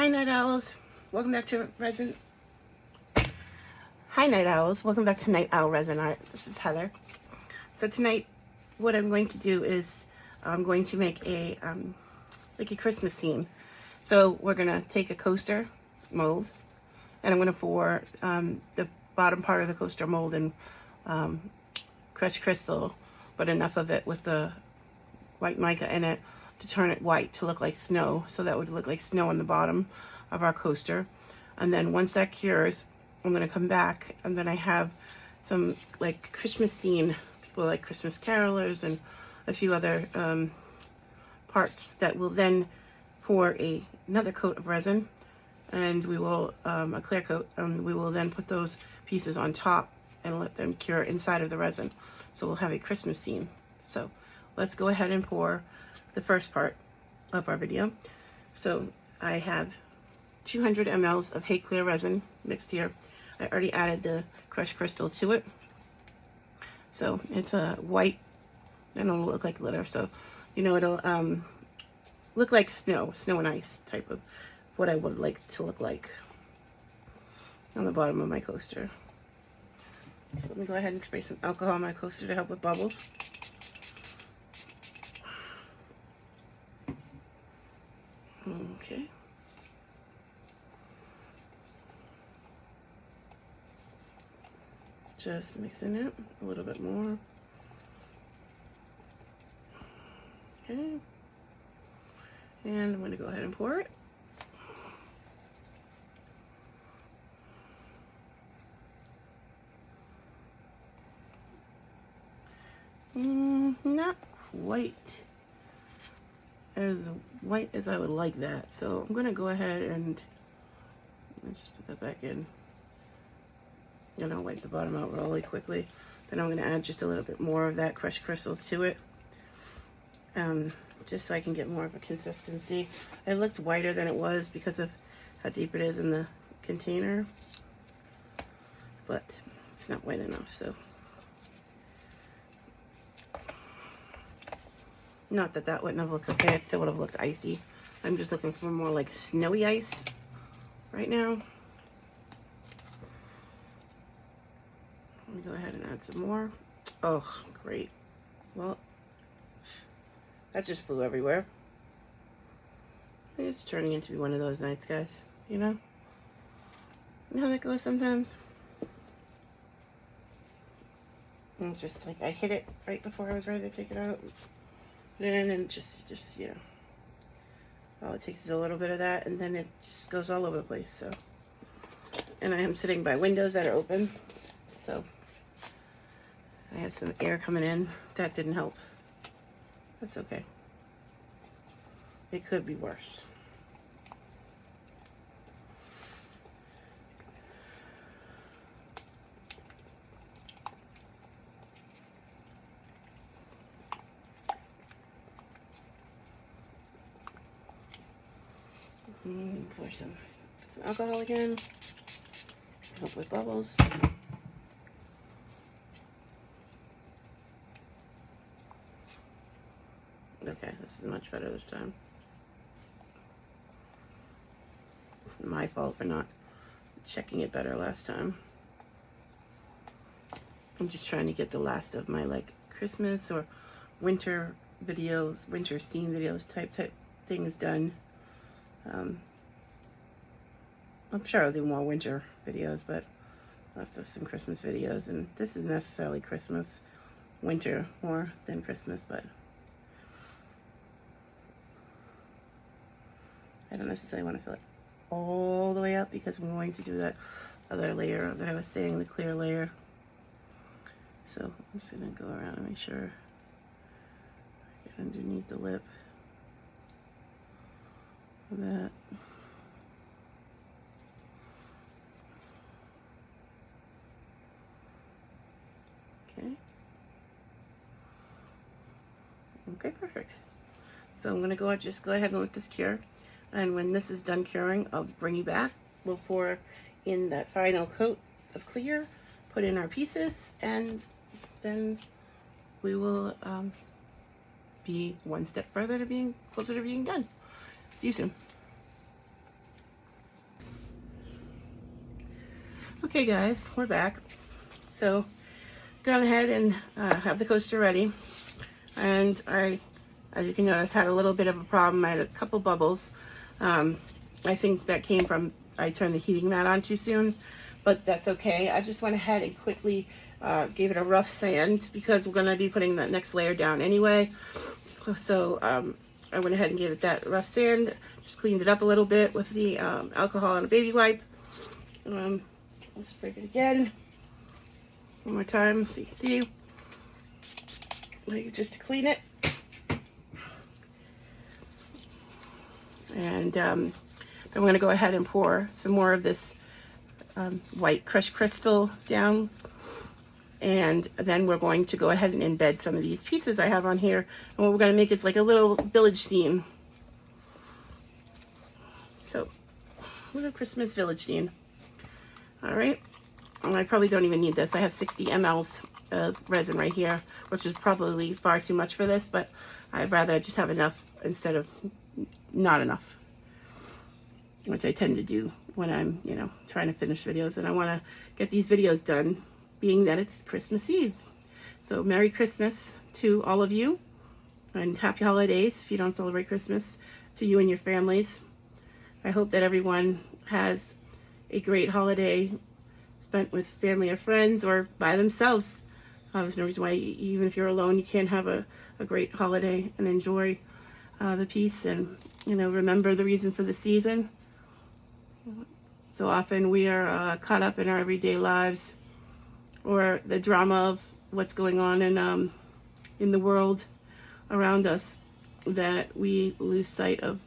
Hi Night Owls, welcome back to Resin. Hi Night Owls, welcome back to Night Owl Resin Art. This is Heather. So tonight, what I'm going to do is I'm going to make a like a Christmas scene. So we're gonna take a coaster mold, and I'm gonna pour the bottom part of the coaster mold in crushed crystal, but enough of it with the white mica in it to turn it white to look like snow. So that would look like snow on the bottom of our coaster. And then once that cures, I'm gonna come back, and then I have some like Christmas scene, people like Christmas carolers and a few other parts that will then pour another coat of resin, and we will, a clear coat, and we will then put those pieces on top and let them cure inside of the resin. So we'll have a Christmas scene. So let's go ahead and pour the first part of our video. So I have 200 mLs of Hey Clear resin mixed here. I already added the crushed crystal to it. So it's a white, and it'll look like glitter. So, you know, it'll look like snow and ice type of what I would like to look like on the bottom of my coaster. So let me go ahead and spray some alcohol on my coaster to help with bubbles. Okay. Just mixing it a little bit more. Okay. And I'm going to go ahead and pour it. Not quite as white as I would like that. So I'm going to go ahead and let's just put that back in. And I'll wipe the bottom out really quickly. Then I'm going to add just a little bit more of that crushed crystal to it. Just so I can get more of a consistency. It looked whiter than it was because of how deep it is in the container, but it's not white enough. So not that that wouldn't have looked okay, it still would have looked icy. I'm just looking for more like snowy ice right now. Let me go ahead and add some more. Oh, great. Well, that just flew everywhere. It's turning into one of those nights, guys. You know? You know how that goes sometimes? And it's just like I hit it right before I was ready to take it out. Put it in and just, you know. All it takes is a little bit of that, and then it just goes all over the place, so. And I am sitting by windows that are open, so I have some air coming in. That didn't help. That's okay. It could be worse. Pour some alcohol again. Help with bubbles. Okay, this is much better this time. It's my fault for not checking it better last time. I'm just trying to get the last of my like Christmas or winter videos, winter scene videos type things done. I'm sure I'll do more winter videos, but lots of some Christmas videos, and this is necessarily Christmas, winter more than Christmas, but I don't necessarily want to fill it all the way up because I'm going to do that other layer that I was saying, the clear layer. So I'm just gonna go around and make sure I get underneath the lip of that. Okay. Okay, perfect. So I'm gonna just go ahead and let this cure. And when this is done curing, I'll bring you back. We'll pour in that final coat of clear, put in our pieces, and then we will be one step further to being closer to being done. See you soon. Okay guys, we're back. So gone ahead and have the coaster ready, and I, as you can notice, had a little bit of a problem. I had a couple bubbles. I think that came from I turned the heating mat on too soon, but that's okay. I just went ahead and quickly gave it a rough sand because we're going to be putting the next layer down anyway. So I went ahead and gave it that rough sand, just cleaned it up a little bit with the alcohol and a baby wipe. Let's break it again. One more time so you can see. Like, just to clean it. And then we're going to go ahead and pour some more of this white crushed crystal down. And then we're going to go ahead and embed some of these pieces I have on here. And what we're going to make is like a little village scene. So, little Christmas village scene. All right. And I probably don't even need this. I have 60 mLs of resin right here, which is probably far too much for this, but I'd rather just have enough instead of not enough, which I tend to do when I'm, you know, trying to finish videos, and I want to get these videos done, being that it's Christmas Eve. So Merry Christmas to all of you, and Happy Holidays if you don't celebrate Christmas, to you and your families. I hope that everyone has a great holiday spent with family or friends or by themselves. There's no reason why, even if you're alone, you can't have a great holiday and enjoy the peace and, you know, remember the reason for the season. So often we are caught up in our everyday lives or the drama of what's going on in the world around us that we lose sight of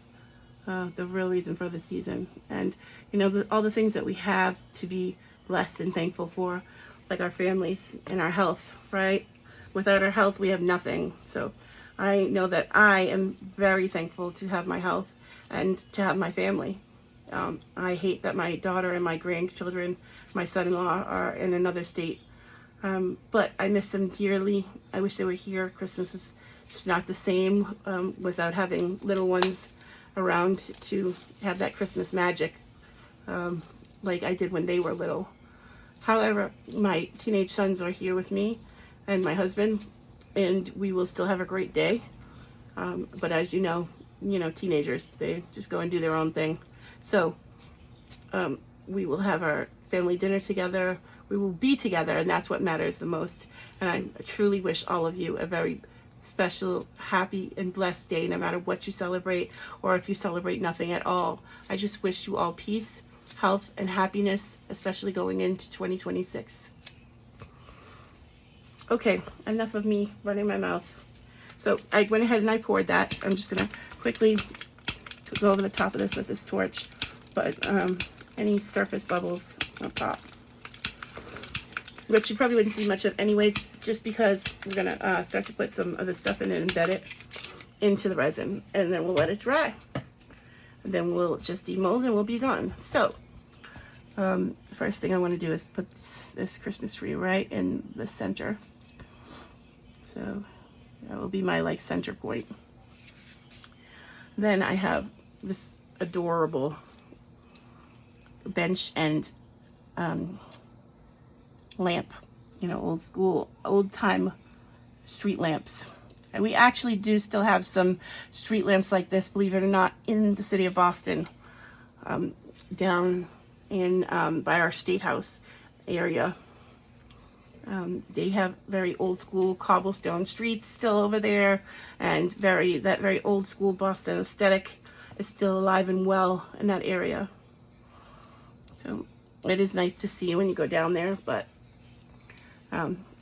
the real reason for the season. And, you know, all the things that we have to be blessed and thankful for, like our families and our health, right? Without our health, we have nothing. So I know that I am very thankful to have my health and to have my family. I hate that my daughter and my grandchildren, my son-in-law, are in another state. But I miss them dearly. I wish they were here. Christmas is just not the same without having little ones around to have that Christmas magic like I did when they were little. However, my teenage sons are here with me and my husband, and we will still have a great day. But as you know, teenagers, they just go and do their own thing. So we will have our family dinner together. We will be together, and that's what matters the most. And I truly wish all of you a very special, happy, and blessed day, no matter what you celebrate, or if you celebrate nothing at all. I just wish you all peace, health, and happiness, especially going into 2026. Okay, enough of me running my mouth. So I went ahead and I poured that. I'm just gonna quickly go over the top of this with this torch, but any surface bubbles will pop, which you probably wouldn't see much of anyways, just because we're gonna start to put some of the stuff in it and embed it into the resin, and then we'll let it dry. And then we'll just demold and we'll be done. So first thing I want to do is put this Christmas tree right in the center. So that will be my center point. Then I have this adorable bench and lamp, old school, old time street lamps. And we actually do still have some street lamps like this, believe it or not, in the city of Boston, down in by our State House area. They have very old school cobblestone streets still over there, and that very old school Boston aesthetic is still alive and well in that area. So it is nice to see when you go down there, but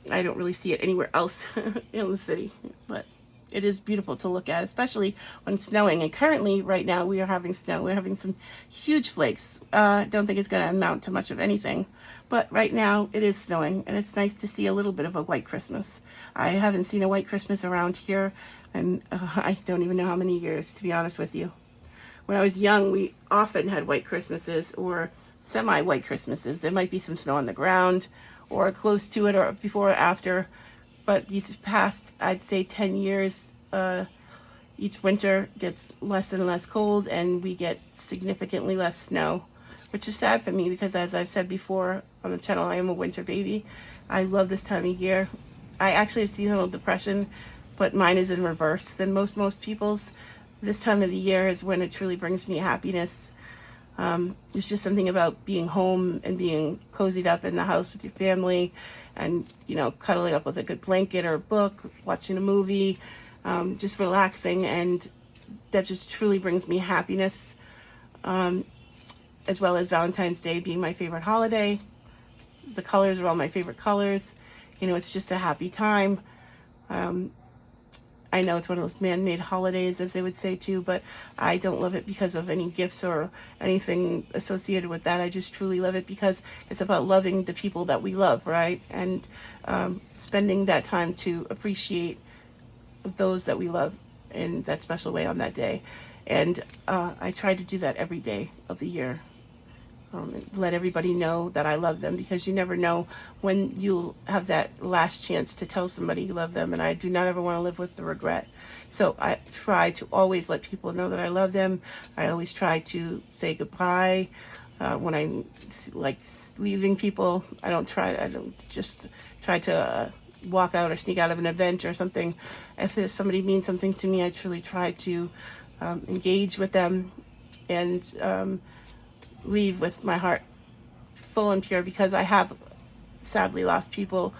I don't really see it anywhere else in the city, but it is beautiful to look at, especially when it's snowing. And currently, right now, we are having snow. We're having some huge flakes. Don't think it's going to amount to much of anything, but right now it is snowing, and it's nice to see a little bit of a white Christmas. I haven't seen a white Christmas around here, and I don't even know how many years, to be honest with you. When I was young, we often had white Christmases or semi-white Christmases. There might be some snow on the ground or close to it, or before or after. But these past, I'd say 10 years, each winter gets less and less cold, and we get significantly less snow, which is sad for me because, as I've said before on the channel, I am a winter baby. I love this time of year. I actually have seasonal depression, but mine is in reverse than most people's. This time of the year is when it truly brings me happiness. There's just something about being home and being cozied up in the house with your family and, you know, cuddling up with a good blanket or a book, watching a movie, just relaxing. And that just truly brings me happiness, as well as Valentine's Day being my favorite holiday. The colors are all my favorite colors. You know, it's just a happy time. I know it's one of those man-made holidays, as they would say too, but I don't love it because of any gifts or anything associated with that. I just truly love it because it's about loving the people that we love, right? And spending that time to appreciate those that we love in that special way on that day. And I try to do that every day of the year. Let everybody know that I love them, because you never know when you'll have that last chance to tell somebody you love them, and I do not ever want to live with the regret. So I try to always let people know that I love them. I always try to say goodbye when I'm like leaving people. I don't just try to walk out or sneak out of an event or something. If somebody means something to me, I truly try to engage with them and leave with my heart full and pure, because I have sadly lost people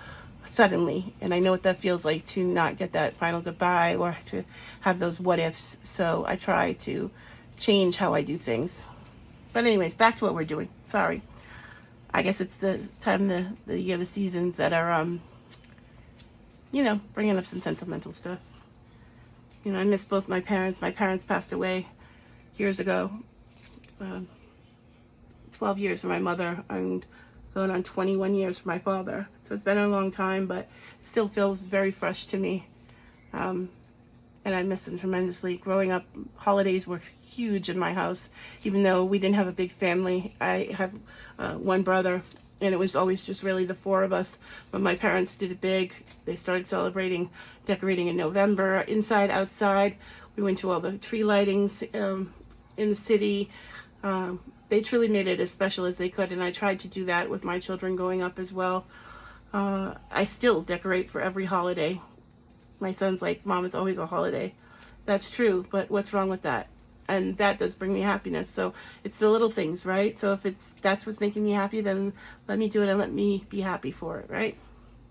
suddenly, and I know what that feels like to not get that final goodbye or to have those what ifs. So I try to change how I do things. But anyways, back to what we're doing. Sorry. I guess it's the time, the year, the seasons that are you know, bringing up some sentimental stuff. You know, I miss both my parents. My parents passed away years ago. 12 years for my mother and going on 21 years for my father. So it's been a long time, but still feels very fresh to me. And I miss them tremendously. Growing up, holidays were huge in my house. Even though we didn't have a big family, I have one brother, and it was always just really the four of us. But my parents did it big. They started celebrating, decorating in November, inside, outside. We went to all the tree lightings in the city. They truly made it as special as they could, and I tried to do that with my children growing up as well. I still decorate for every holiday. My son's like, Mom, it's always a holiday. That's true, but what's wrong with that? And that does bring me happiness. So it's the little things, right? So if that's what's making me happy, then let me do it and let me be happy for it, right?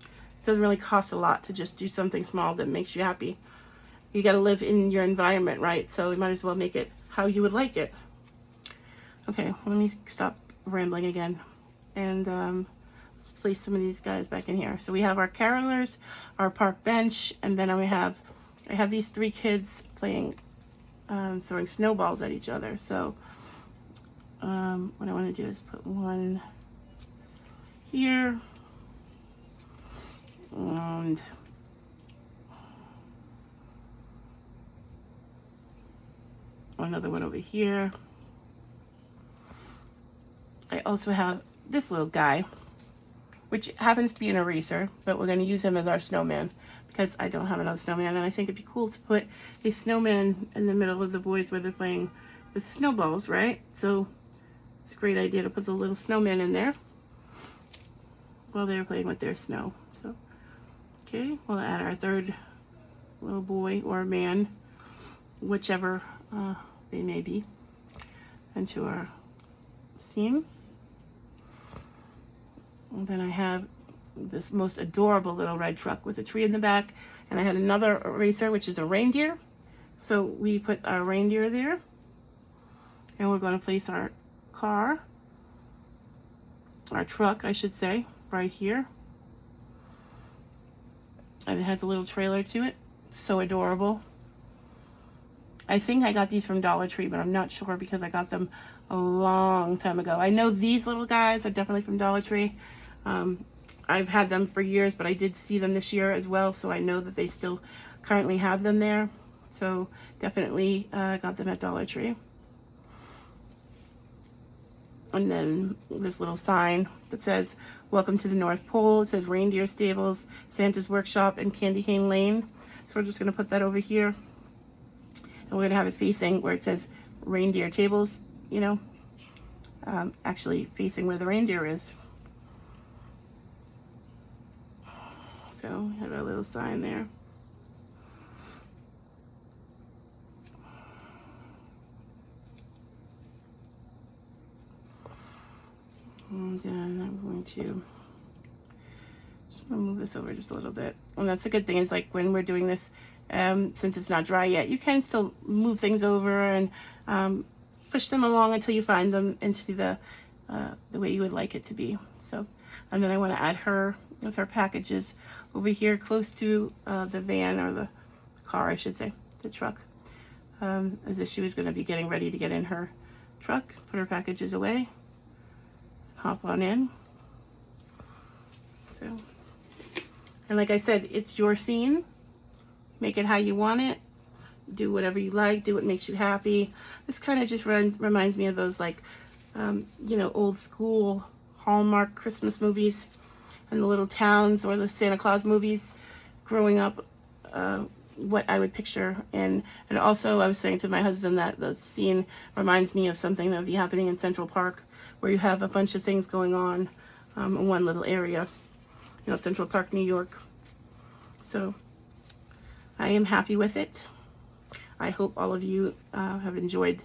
It doesn't really cost a lot to just do something small that makes you happy. You got to live in your environment, right? So you might as well make it how you would like it. Okay, let me stop rambling again, and let's place some of these guys back in here. So we have our carolers, our park bench, and then I have these three kids playing, throwing snowballs at each other. So what I want to do is put one here, and another one over here. I also have this little guy, which happens to be an eraser, but we're going to use him as our snowman because I don't have another snowman, and I think it'd be cool to put a snowman in the middle of the boys where they're playing with snowballs, right? So it's a great idea to put the little snowman in there while they're playing with their snow. So, okay, we'll add our third little boy or man, whichever they may be, into our seam. And then I have this most adorable little red truck with a tree in the back, and I had another eraser, which is a reindeer. So we put our reindeer there, and we're going to place our car, our truck, I should say, right here. And it has a little trailer to it. It's so adorable. I think I got these from Dollar Tree, but I'm not sure because I got them a long time ago. I know these little guys are definitely from Dollar Tree. I've had them for years, but I did see them this year as well, so I know that they still currently have them there. So definitely got them at Dollar Tree. And then this little sign that says, "Welcome to the North Pole." It says Reindeer Stables, Santa's Workshop, and Candy Cane Lane. So we're just going to put that over here. And we're going to have it facing where it says Reindeer Tables, you know. actually facing where the reindeer is. So have a little sign there. And then I'm going to just move this over just a little bit. And that's the good thing is, like, when we're doing this, since it's not dry yet, you can still move things over and push them along until you find them into the way you would like it to be. So, and then I want to add her with her packages over here close to the van, or the car, I should say, the truck, as if she was going to be getting ready to get in her truck, put her packages away, hop on in. So, and like I said, it's your scene. Make it how you want it. Do whatever you like. Do what makes you happy. This kind of just reminds me of those, like, you know, old school Hallmark Christmas movies and the little towns, or the Santa Claus movies growing up, what I would picture. And also I was saying to my husband that the scene reminds me of something that would be happening in Central Park, where you have a bunch of things going on in one little area, you know, Central Park, New York. So I am happy with it. I hope all of you have enjoyed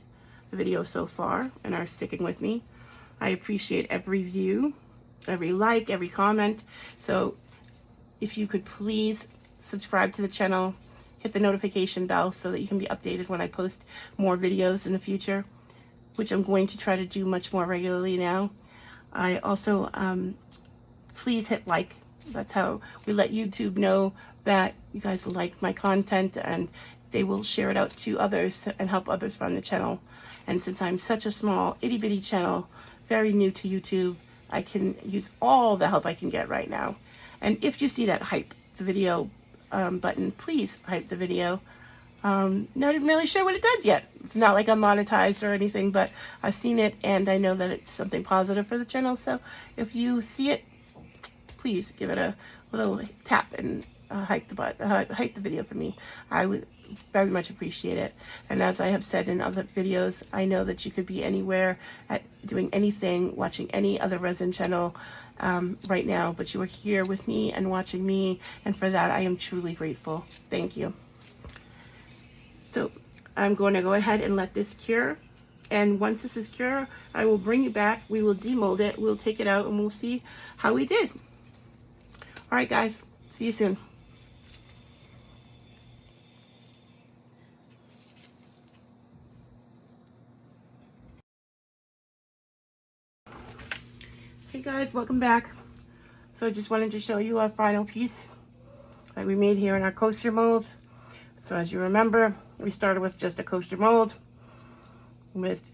the video so far and are sticking with me. I appreciate every view, every like, every comment. So if you could please subscribe to the channel, hit the notification bell so that you can be updated when I post more videos in the future, which I'm going to try to do much more regularly now. I also, please hit like. That's how we let YouTube know that you guys like my content, and they will share it out to others and help others find the channel. And since I'm such a small itty bitty channel, very new to YouTube, I can use all the help I can get right now. And if you see that hype the video button, please hype the video. Not even really sure what it does yet. It's not like I'm monetized or anything, but I've seen it and I know that it's something positive for the channel. So if you see it, please give it a little tap and hype the video for me. I would very much appreciate it. And as I have said in other videos, I know that you could be anywhere at doing anything, watching any other resin channel right now, but you are here with me and watching me, and for that I am truly grateful. Thank you. So I'm going to go ahead and let this cure, and once this is cured, I will bring you back. We will demold it, we'll take it out, and we'll see how we did. All right, guys, see you soon. Hey guys, welcome back. So I just wanted to show you our final piece that we made here in our coaster mold. So as you remember, we started with just a coaster mold with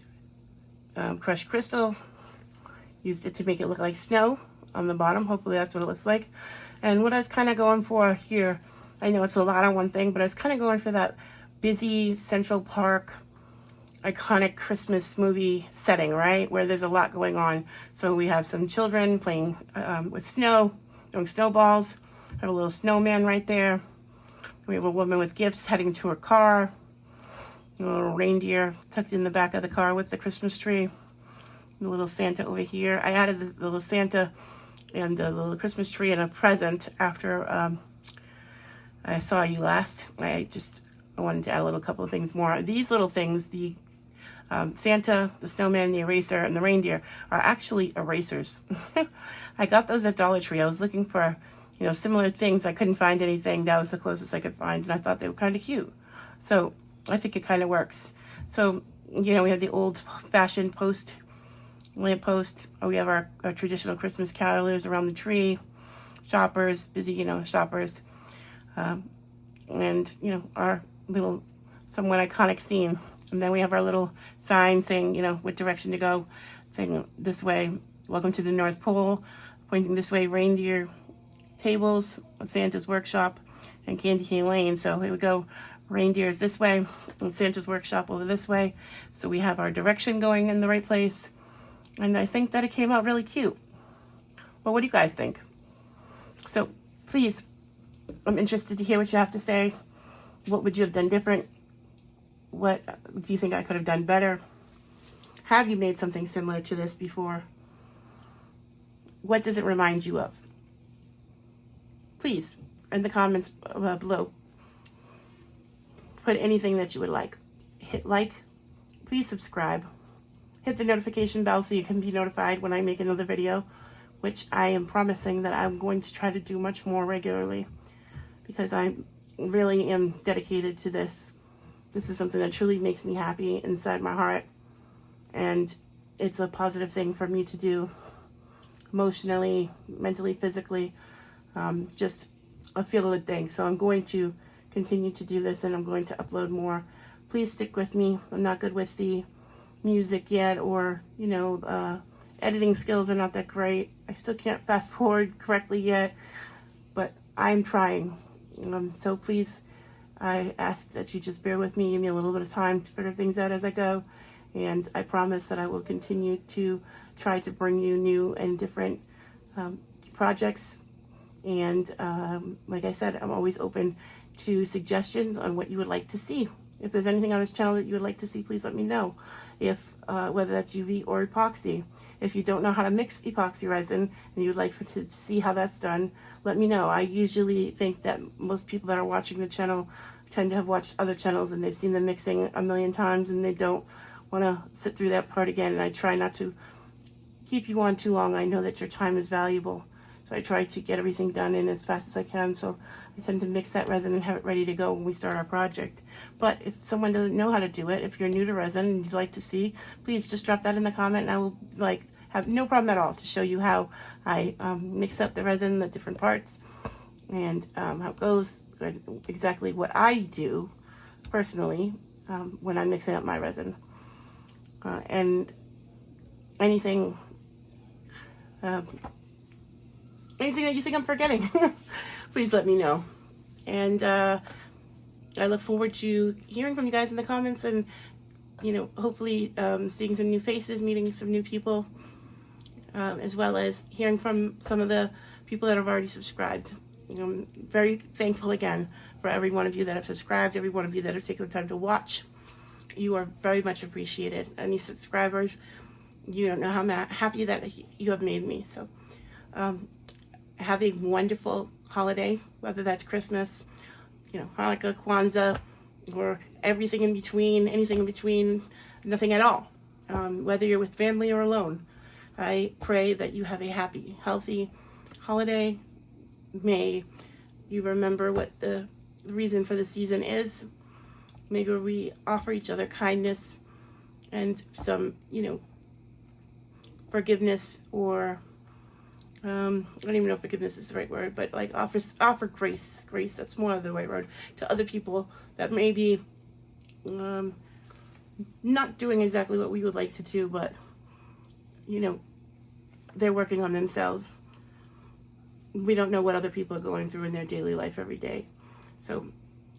crushed crystal. Used it to make it look like snow on the bottom. Hopefully that's what it looks like. And what I was kind of going for here, I know it's a lot on one thing, but I was kind of going for that busy Central Park iconic Christmas movie setting, right? Where there's a lot going on. So we have some children playing with snow, doing snowballs. We have a little snowman right there. We have a woman with gifts heading to her car. A little reindeer tucked in the back of the car with the Christmas tree. The little Santa over here. I added the little Santa and the little Christmas tree and a present after I saw you last. I wanted to add a little couple of things more. These little things, the Santa, the snowman, the eraser, and the reindeer are actually erasers. I got those at Dollar Tree. I was looking for, you know, similar things. I couldn't find anything. That was the closest I could find, and I thought they were kind of cute. So I think it kind of works. So, you know, we have the old-fashioned lamp post. We have our traditional Christmas carolers around the tree. Shoppers, busy, you know, shoppers. And, you know, our little somewhat iconic scene. And then we have our little sign saying, you know, what direction to go, saying this way, welcome to the North Pole, pointing this way, reindeer tables, Santa's workshop, and Candy Cane Lane. So here we go, reindeers this way, and Santa's workshop over this way. So we have our direction going in the right place. And I think that it came out really cute. Well, what do you guys think? So please, I'm interested to hear what you have to say. What would you have done different? What do you think I could have done better? Have you made something similar to this before? What does it remind you of? Please, in the comments below, put anything that you would like. Hit like, please subscribe, hit the notification bell so you can be notified when I make another video, which I am promising that I'm going to try to do much more regularly, because I really am dedicated to this. This is something that truly makes me happy inside my heart, and it's a positive thing for me to do emotionally, mentally, physically, just a feel-good thing. So I'm going to continue to do this, and I'm going to upload more. Please stick with me. I'm not good with the music yet, or editing skills are not that great. I still can't fast forward correctly yet, but I'm trying. So please, I ask that you just bear with me, give me a little bit of time to figure things out as I go, and I promise that I will continue to try to bring you new and different projects. And like I said, I'm always open to suggestions on what you would like to see. If there's anything on this channel that you would like to see, please let me know. If whether that's UV or epoxy. If you don't know how to mix epoxy resin and you'd like to see how that's done, let me know. I usually think that most people that are watching the channel tend to have watched other channels and they've seen the mixing a million times and they don't want to sit through that part again. And I try not to keep you on too long. I know that your time is valuable. So I try to get everything done in as fast as I can. So I tend to mix that resin and have it ready to go when we start our project. But if someone doesn't know how to do it, if you're new to resin and you'd like to see, please just drop that in the comment, and I will have no problem at all to show you how I mix up the resin, the different parts, and how it goes, exactly what I do personally when I'm mixing up my resin. And anything that you think I'm forgetting, please let me know. And I look forward to hearing from you guys in the comments, and hopefully seeing some new faces, meeting some new people, as well as hearing from some of the people that have already subscribed. I'm very thankful again for every one of you that have subscribed, every one of you that have taken the time to watch. You are very much appreciated. Any subscribers, you don't know how happy that you have made me. So have a wonderful holiday, whether that's Christmas, Hanukkah, Kwanzaa, or everything in between, anything in between, nothing at all. Whether you're with family or alone, I pray that you have a happy, healthy holiday. May you remember what the reason for the season is. Maybe we offer each other kindness and some, forgiveness, or I don't even know if forgiveness is the right word, but like offer grace, that's more of the right word, to other people that may be not doing exactly what we would like to do, but they're working on themselves. We don't know what other people are going through in their daily life every day. So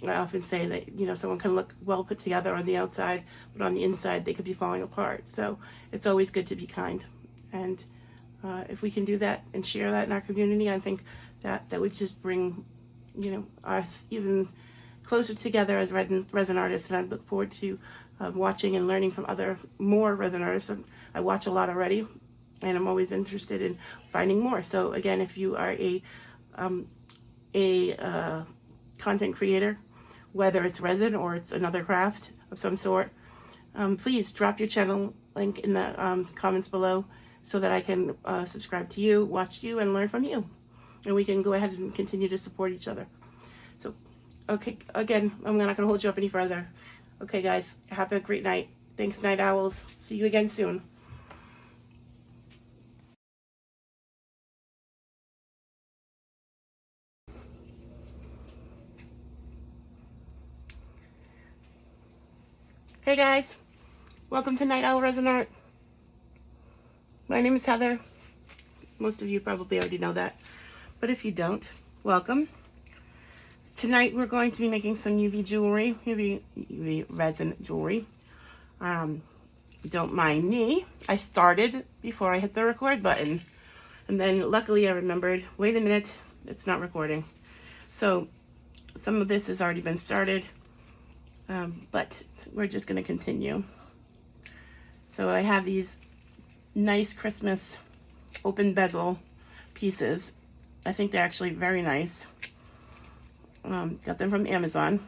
I often say that someone can look well put together on the outside, but on the inside they could be falling apart. So it's always good to be kind, and if we can do that and share that in our community, I think that would just bring, us even closer together as resin artists. And I look forward to watching and learning from more resin artists. I watch a lot already, and I'm always interested in finding more. So again, if you are a content creator, whether it's resin or it's another craft of some sort, please drop your channel link in the comments below, so that I can subscribe to you, watch you, and learn from you. And we can go ahead and continue to support each other. So, okay, again, I'm not going to hold you up any further. Okay, guys, have a great night. Thanks, Night Owls. See you again soon. Hey, guys. Welcome to Night Owl Resin Art. My name is Heather. Most of you probably already know that, but if you don't, welcome. Tonight we're going to be making some UV jewelry, UV resin jewelry. Don't mind me. I started before I hit the record button, and then luckily I remembered, wait a minute, it's not recording. So some of this has already been started, but we're just going to continue. So I have these nice Christmas open bezel pieces. I think they're actually very nice. Got them from Amazon.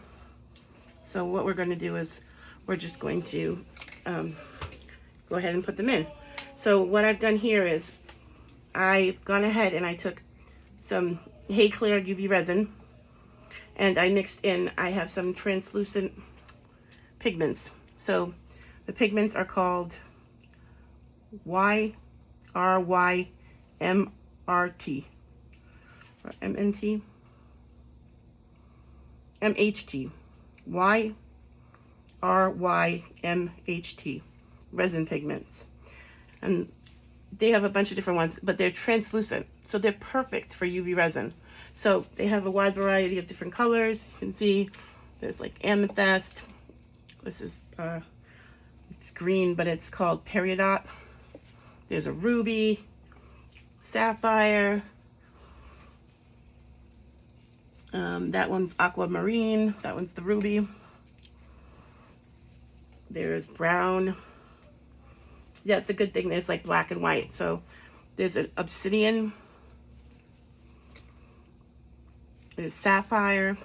So what we're going to do is we're just going to go ahead and put them in. So what I've done here is I've gone ahead and I took some Hey Clear UVResin and I mixed in, I have some translucent pigments. So the pigments are called YRYMRT or MNT, MHT, YRYMHT, resin pigments. And they have a bunch of different ones, but they're translucent, so they're perfect for UV resin. So they have a wide variety of different colors. You can see there's like amethyst. This is it's green, but it's called peridot. There's a ruby, sapphire. That one's aquamarine. That one's the ruby. There's brown. Yeah, it's a good thing there's like black and white. So there's an obsidian. There's sapphire.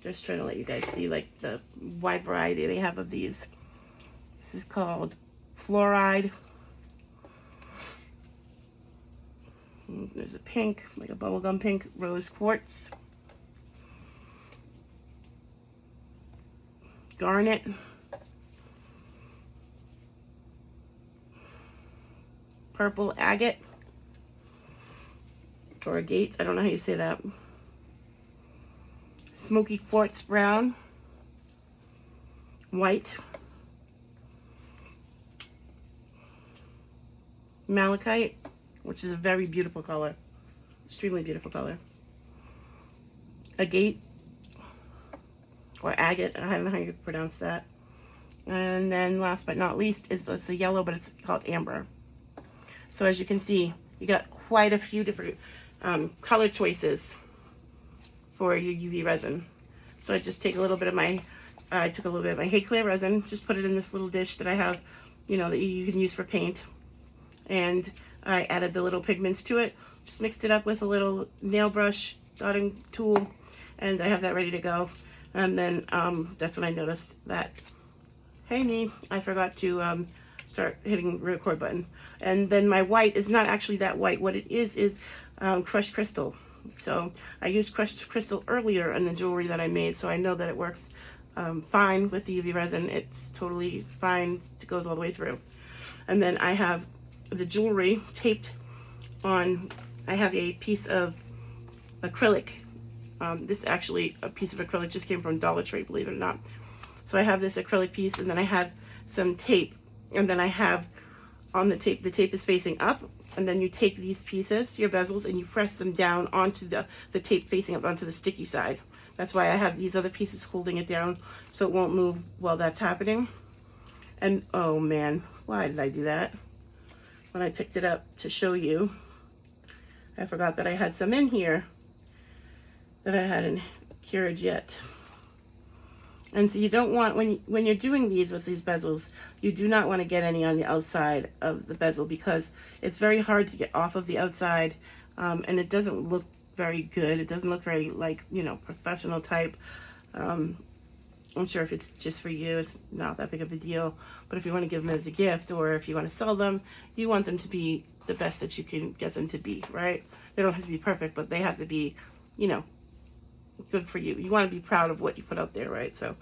Just trying to let you guys see like the wide variety they have of these. This is called fluoride. There's a pink, like a bubblegum pink rose quartz. Garnet. Purple agate. Or agate, I don't know how you say that. Smoky quartz brown. White. Malachite, which is a very beautiful color. Extremely beautiful color. Agate. Or agate, I don't know how you pronounce that. And then last but not least is this a yellow, but it's called amber. So as you can see, you got quite a few different color choices for your UV resin. So I just take a little bit of my, I took a little bit of my Hey Clear resin, just put it in this little dish that I have, you know, that you can use for paint. And I added the little pigments to it, just mixed it up with a little nail brush, dotting tool, and I have that ready to go. And then that's when I noticed that, hey me, I forgot to start hitting the record button. And then my white is not actually that white. What it is crushed crystal. So I used crushed crystal earlier in the jewelry that I made, so I know that it works fine with the UV resin. It's totally fine. It goes all the way through. And then I have the jewelry taped on, I have a piece of acrylic. This actually, a piece of acrylic just came from Dollar Tree, believe it or not. So I have this acrylic piece, and then I have some tape, and then I have on the tape is facing up, and then you take these pieces, your bezels, and you press them down onto the tape facing up onto the sticky side. That's why I have these other pieces holding it down so it won't move while that's happening. And oh man, why did I do that? When I picked it up to show you, I forgot that I had some in here that I hadn't cured yet. And so you don't want, when you're doing these with these bezels, you do not want to get any on the outside of the bezel, because it's very hard to get off of the outside, and it doesn't look very good. It doesn't look very, like, you know, professional type. I'm sure if it's just for you, it's not that big of a deal. But if you want to give them as a gift, or if you want to sell them, you want them to be the best that you can get them to be, right? They don't have to be perfect, but they have to be, you know, good for you. You want to be proud of what you put out there, right? So,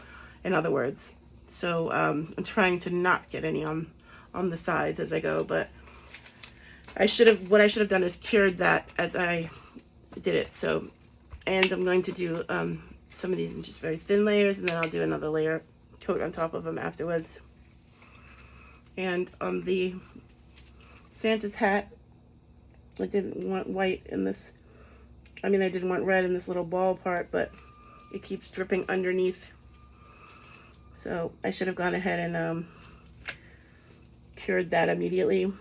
in other words, so I'm trying to not get any on the sides as I go, but what I should have done is cured that as I did it. So, and I'm going to do some of these in just very thin layers, and then I'll do another layer coat on top of them afterwards. And on the Santa's hat, I didn't want white in this. I mean, I didn't want red in this little ball part, but it keeps dripping underneath. So I should have gone ahead and cured that immediately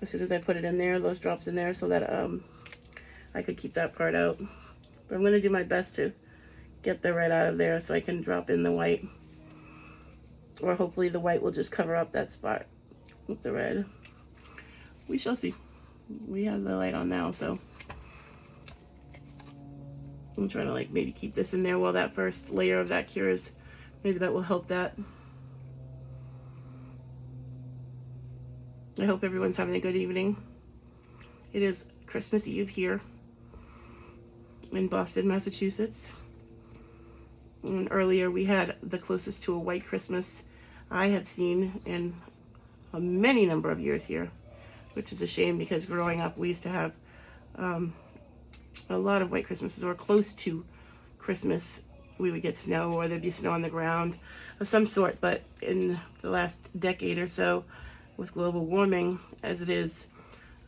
as soon as I put it in there, those drops in there, so that I could keep that part out. But I'm going to do my best to get the red out of there so I can drop in the white. Or hopefully the white will just cover up that spot with the red. We shall see. We have the light on now, so I'm trying to like maybe keep this in there while that first layer of that cures. Maybe that will help that. I hope everyone's having a good evening. It is Christmas Eve here in Boston, Massachusetts. And earlier we had the closest to a white Christmas I have seen in a many number of years here, which is a shame because growing up we used to have a lot of white Christmases, or close to Christmas. We would get snow, or there'd be snow on the ground of some sort. But in the last decade or so, with global warming as it is,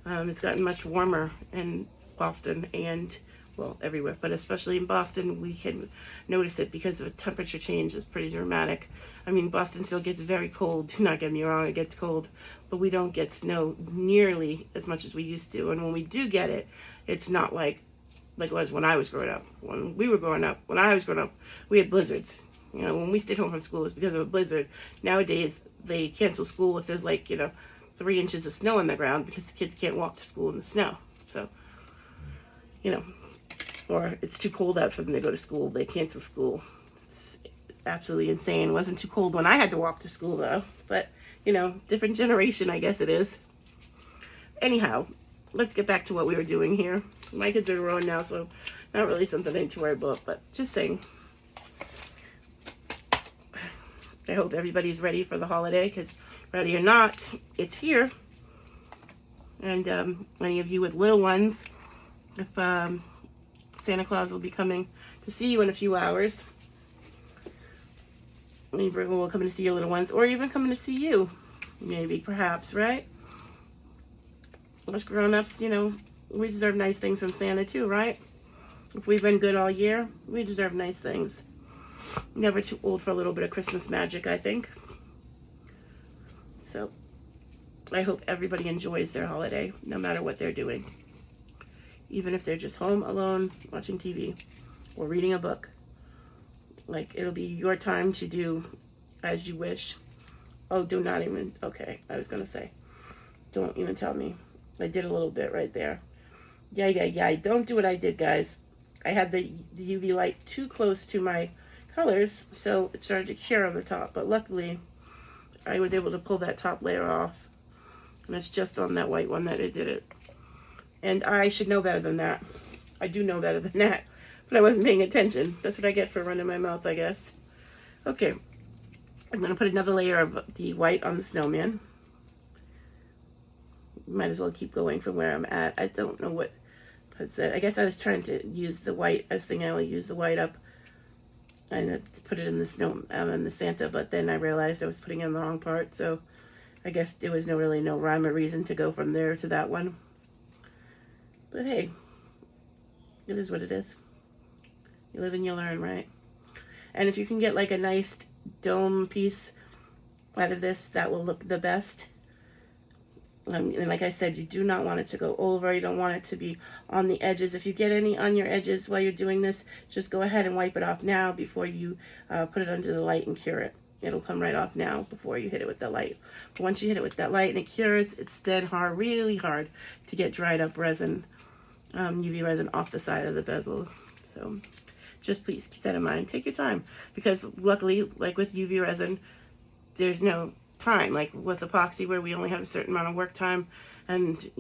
it's gotten much warmer in Boston and, well, everywhere, but especially in Boston, we can notice it because the temperature change is pretty dramatic. I mean, Boston still gets very cold. Do not get me wrong, it gets cold, but we don't get snow nearly as much as we used to. And when we do get it, it's not like it was when I was growing up. When we were growing up, when I was growing up, we had blizzards. You know, when we stayed home from school, it was because of a blizzard. Nowadays, they cancel school if there's like, 3 inches of snow on the ground because the kids can't walk to school in the snow. So, or it's too cold out for them to go to school. They cancel school. It's absolutely insane. It wasn't too cold when I had to walk to school though. But, different generation, I guess it is. Anyhow, let's get back to what we were doing here. My kids are grown now, so not really something I need to worry about, but just saying. I hope everybody's ready for the holiday, because ready or not, it's here. And any of you with little ones, if Santa Claus will be coming to see you in a few hours, maybe will come to see your little ones, or even coming to see you, maybe, perhaps, right? Us grown-ups, we deserve nice things from Santa too, right? If we've been good all year, we deserve nice things. Never too old for a little bit of Christmas magic, I think. So, I hope everybody enjoys their holiday, no matter what they're doing. Even if they're just home alone, watching TV, or reading a book. Like, it'll be your time to do as you wish. Oh, do not even, okay, I was gonna say, don't even tell me. I did a little bit right there. Yeah, don't do what I did, guys. I had the UV light too close to my colors, so it started to cure on the top, but luckily I was able to pull that top layer off, and it's just on that white one that it did it. And I should know better than that. I do know better than that, but I wasn't paying attention. That's what I get for running my mouth, I guess. Okay, I'm gonna put another layer of the white on the snowman. Might as well keep going from where I'm at. I don't know what puts it. I guess I was trying to use the white. I was thinking I only use the white up and put it in the snow, in the Santa, but then I realized I was putting it in the wrong part, so I guess there was really no rhyme or reason to go from there to that one. But hey, it is what it is. You live and you learn, right? And if you can get like a nice dome piece out of this, that will look the best. And like I said, you do not want it to go over. You don't want it to be on the edges. If you get any on your edges while you're doing this, just go ahead and wipe it off now before you put it under the light and cure it. It'll come right off now before you hit it with the light. But once you hit it with that light and it cures, it's then hard, really hard to get dried up resin, UV resin off the side of the bezel. So just please keep that in mind. Take your time, because luckily, like with UV resin, there's no time, like with epoxy where we only have a certain amount of work time and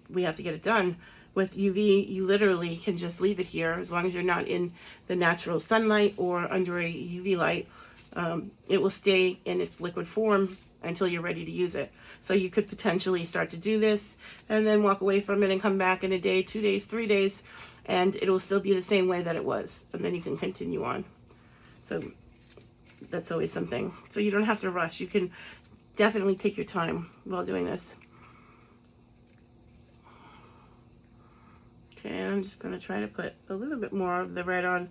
we have to get it done. With UV, you literally can just leave it here as long as you're not in the natural sunlight or under a UV light. It will stay in its liquid form until you're ready to use it. So you could potentially start to do this and then walk away from it and come back in a day, 2 days, 3 days, and it will still be the same way that it was, and then you can continue on. So that's always something. So you don't have to rush. You can definitely take your time while doing this. Okay, I'm just going to try to put a little bit more of the red on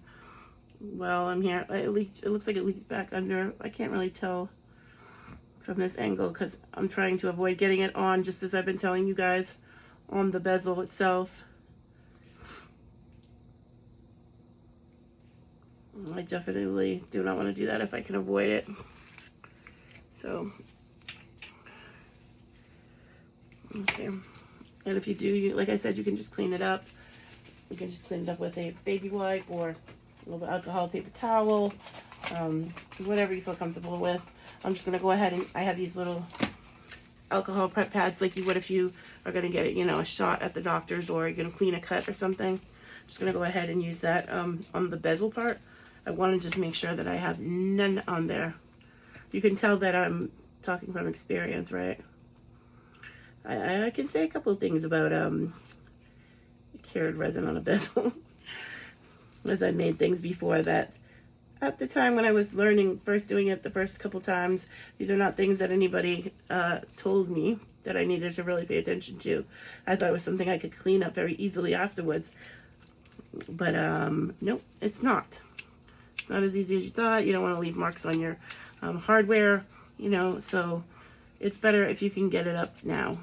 while I'm here. It looks like it leaked back under. I can't really tell from this angle because I'm trying to avoid getting it on, just as I've been telling you guys, on the bezel itself. I definitely do not want to do that if I can avoid it. So, let's see. And if you do, like I said, you can just clean it up. You can just clean it up with a baby wipe or a little bit of alcohol paper towel, whatever you feel comfortable with. I'm just going to go ahead and I have these little alcohol prep pads like you would if you are going to get it, you know, a shot at the doctor's, or you're going to clean a cut or something. I'm just going to go ahead and use that on the bezel part. I want to just make sure that I have none on there. You can tell that I'm talking from experience, right? I can say a couple of things about cured resin on a bezel. As I made things before that at the time when I was learning, first doing it the first couple times, these are not things that anybody told me that I needed to really pay attention to. I thought it was something I could clean up very easily afterwards. But nope, it's not. It's not as easy as you thought. You don't want to leave marks on your hardware, you know, so it's better if you can get it up now,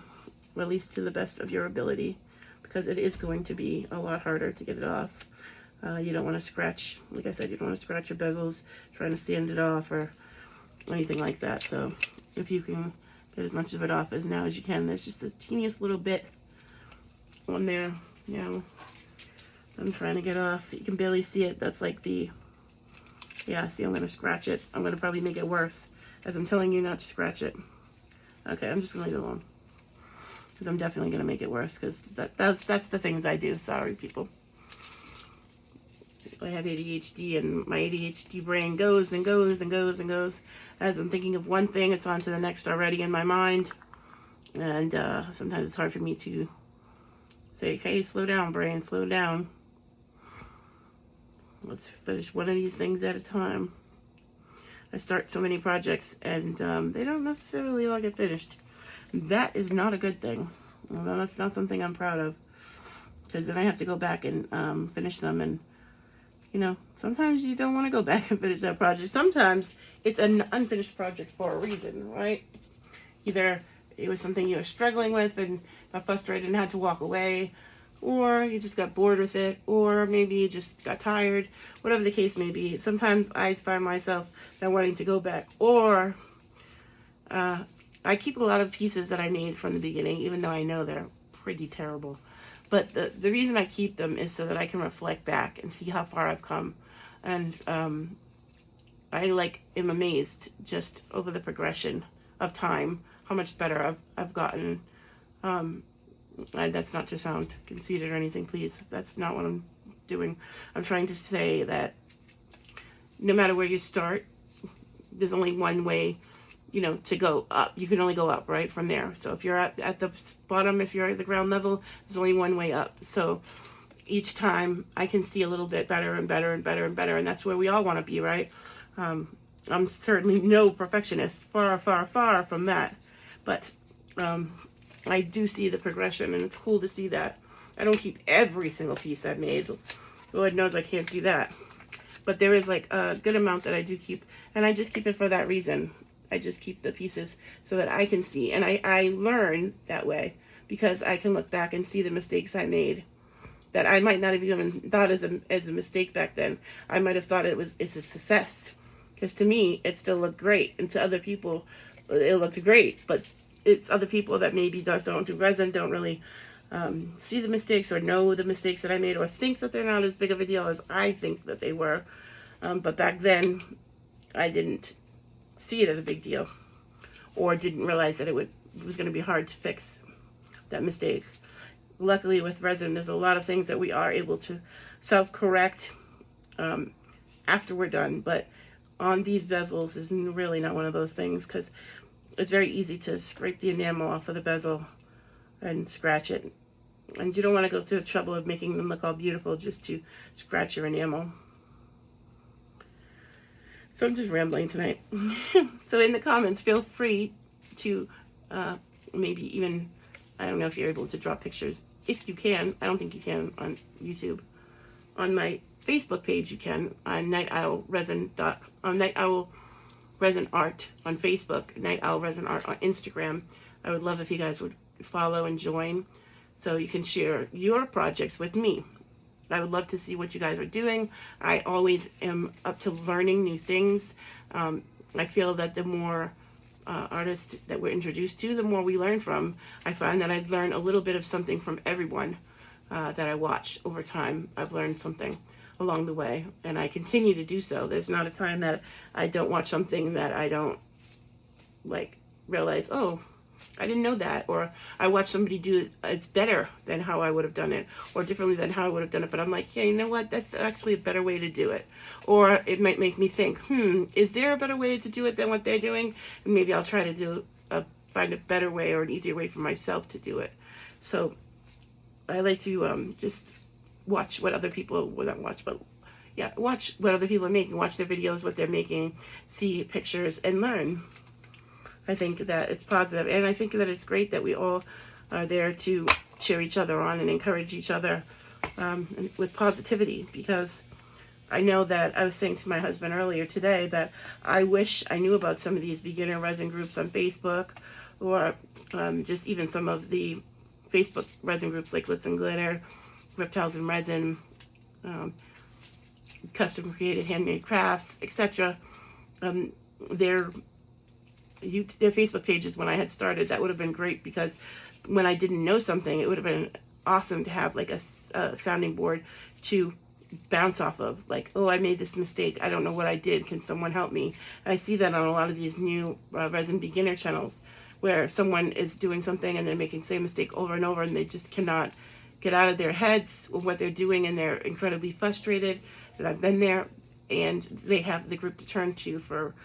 or at least to the best of your ability, because it is going to be a lot harder to get it off. You don't want to scratch, like I said, you don't want to scratch your bezels trying to sand it off or anything like that. So if you can get as much of it off as now as you can, there's just the teeniest little bit on there, you know, I'm trying to get off. You can barely see it. That's like the, yeah, see, I'm going to scratch it. I'm going to probably make it worse as I'm telling you not to scratch it. Okay, I'm just going to leave it alone, because I'm definitely going to make it worse, because that's the things I do. Sorry, people. I have ADHD, and my ADHD brain goes and goes and goes and goes. As I'm thinking of one thing, it's on to the next already in my mind. And sometimes it's hard for me to say, hey, slow down, brain, slow down. Let's finish one of these things at a time. I start so many projects, and they don't necessarily all get finished. That is not a good thing. Well, that's not something I'm proud of, because then I have to go back and finish them. And you know, sometimes you don't want to go back and finish that project. Sometimes it's an unfinished project for a reason, right? Either it was something you were struggling with and got frustrated and had to walk away, or you just got bored with it, or maybe you just got tired. Whatever the case may be, sometimes I find myself not wanting to go back, or I keep a lot of pieces that I made from the beginning, even though I know they're pretty terrible. But the reason I keep them is so that I can reflect back and see how far I've come. And I am amazed just over the progression of time, how much better I've gotten. And that's not to sound conceited or anything, please. That's not what I'm doing. I'm trying to say that no matter where you start, there's only one way, you know, to go up. You can only go up, right, from there. So if you're at the bottom, if you're at the ground level, there's only one way up. So each time I can see a little bit better and better and better and better, and that's where we all want to be, right? I'm certainly no perfectionist, far, far, far from that. But I do see the progression, and it's cool to see that. I don't keep every single piece I've made. Lord knows I can't do that. But there is like a good amount that I do keep, and I just keep it for that reason. I just keep the pieces so that I can see, and I learn that way, because I can look back and see the mistakes I made that I might not have even thought as a mistake back then. I might have thought it's a success, because to me it still looked great, and to other people it looked great. But it's other people that maybe don't do resin, don't really see the mistakes or know the mistakes that I made, or think that they're not as big of a deal as I think that they were. But back then I didn't see it as a big deal, or didn't realize that it was going to be hard to fix that mistake. Luckily with resin, there's a lot of things that we are able to self-correct after we're done, but on these bezels is really not one of those things, because it's very easy to scrape the enamel off of the bezel and scratch it, and you don't want to go through the trouble of making them look all beautiful just to scratch your enamel. So I'm just rambling tonight. So in the comments, feel free to maybe even, I don't know if you're able to draw pictures. If you can, I don't think you can on YouTube. On my Facebook page, you can, on Night Owl Resin Art on Facebook, Night Owl Resin Art on Instagram. I would love if you guys would follow and join, so you can share your projects with me. I would love to see what you guys are doing. I always am up to learning new things. I feel that the more artists that we're introduced to, the more we learn from. I find that I've learned a little bit of something from everyone that I watch over time. I've learned something along the way, and I continue to do so. There's not a time that I don't watch something that I don't like realize, oh, I didn't know that, or I watched somebody do it better than how I would have done it, or differently than how I would have done it, but I'm like, yeah, you know what, that's actually a better way to do it. Or it might make me think, is there a better way to do it than what they're doing? And maybe I'll try to find a better way or an easier way for myself to do it. So I like to just watch what other people, well, not watch, but yeah, watch what other people are making, watch their videos, what they're making, see pictures, and learn. I think that it's positive, and I think that it's great that we all are there to cheer each other on and encourage each other with positivity, because I know that I was saying to my husband earlier today that I wish I knew about some of these beginner resin groups on Facebook, or just even some of the Facebook resin groups like Glitz and Glitter, Reptiles and Resin, Custom Created Handmade Crafts, etc. Their Facebook pages, when I had started, that would have been great, because when I didn't know something, it would have been awesome to have like a sounding board to bounce off of. Like, oh, I made this mistake, I don't know what I did, can someone help me? And I see that on a lot of these new resin beginner channels, where someone is doing something and they're making the same mistake over and over, and they just cannot get out of their heads of what they're doing, and they're incredibly frustrated. And I've been there, and they have the group to turn to for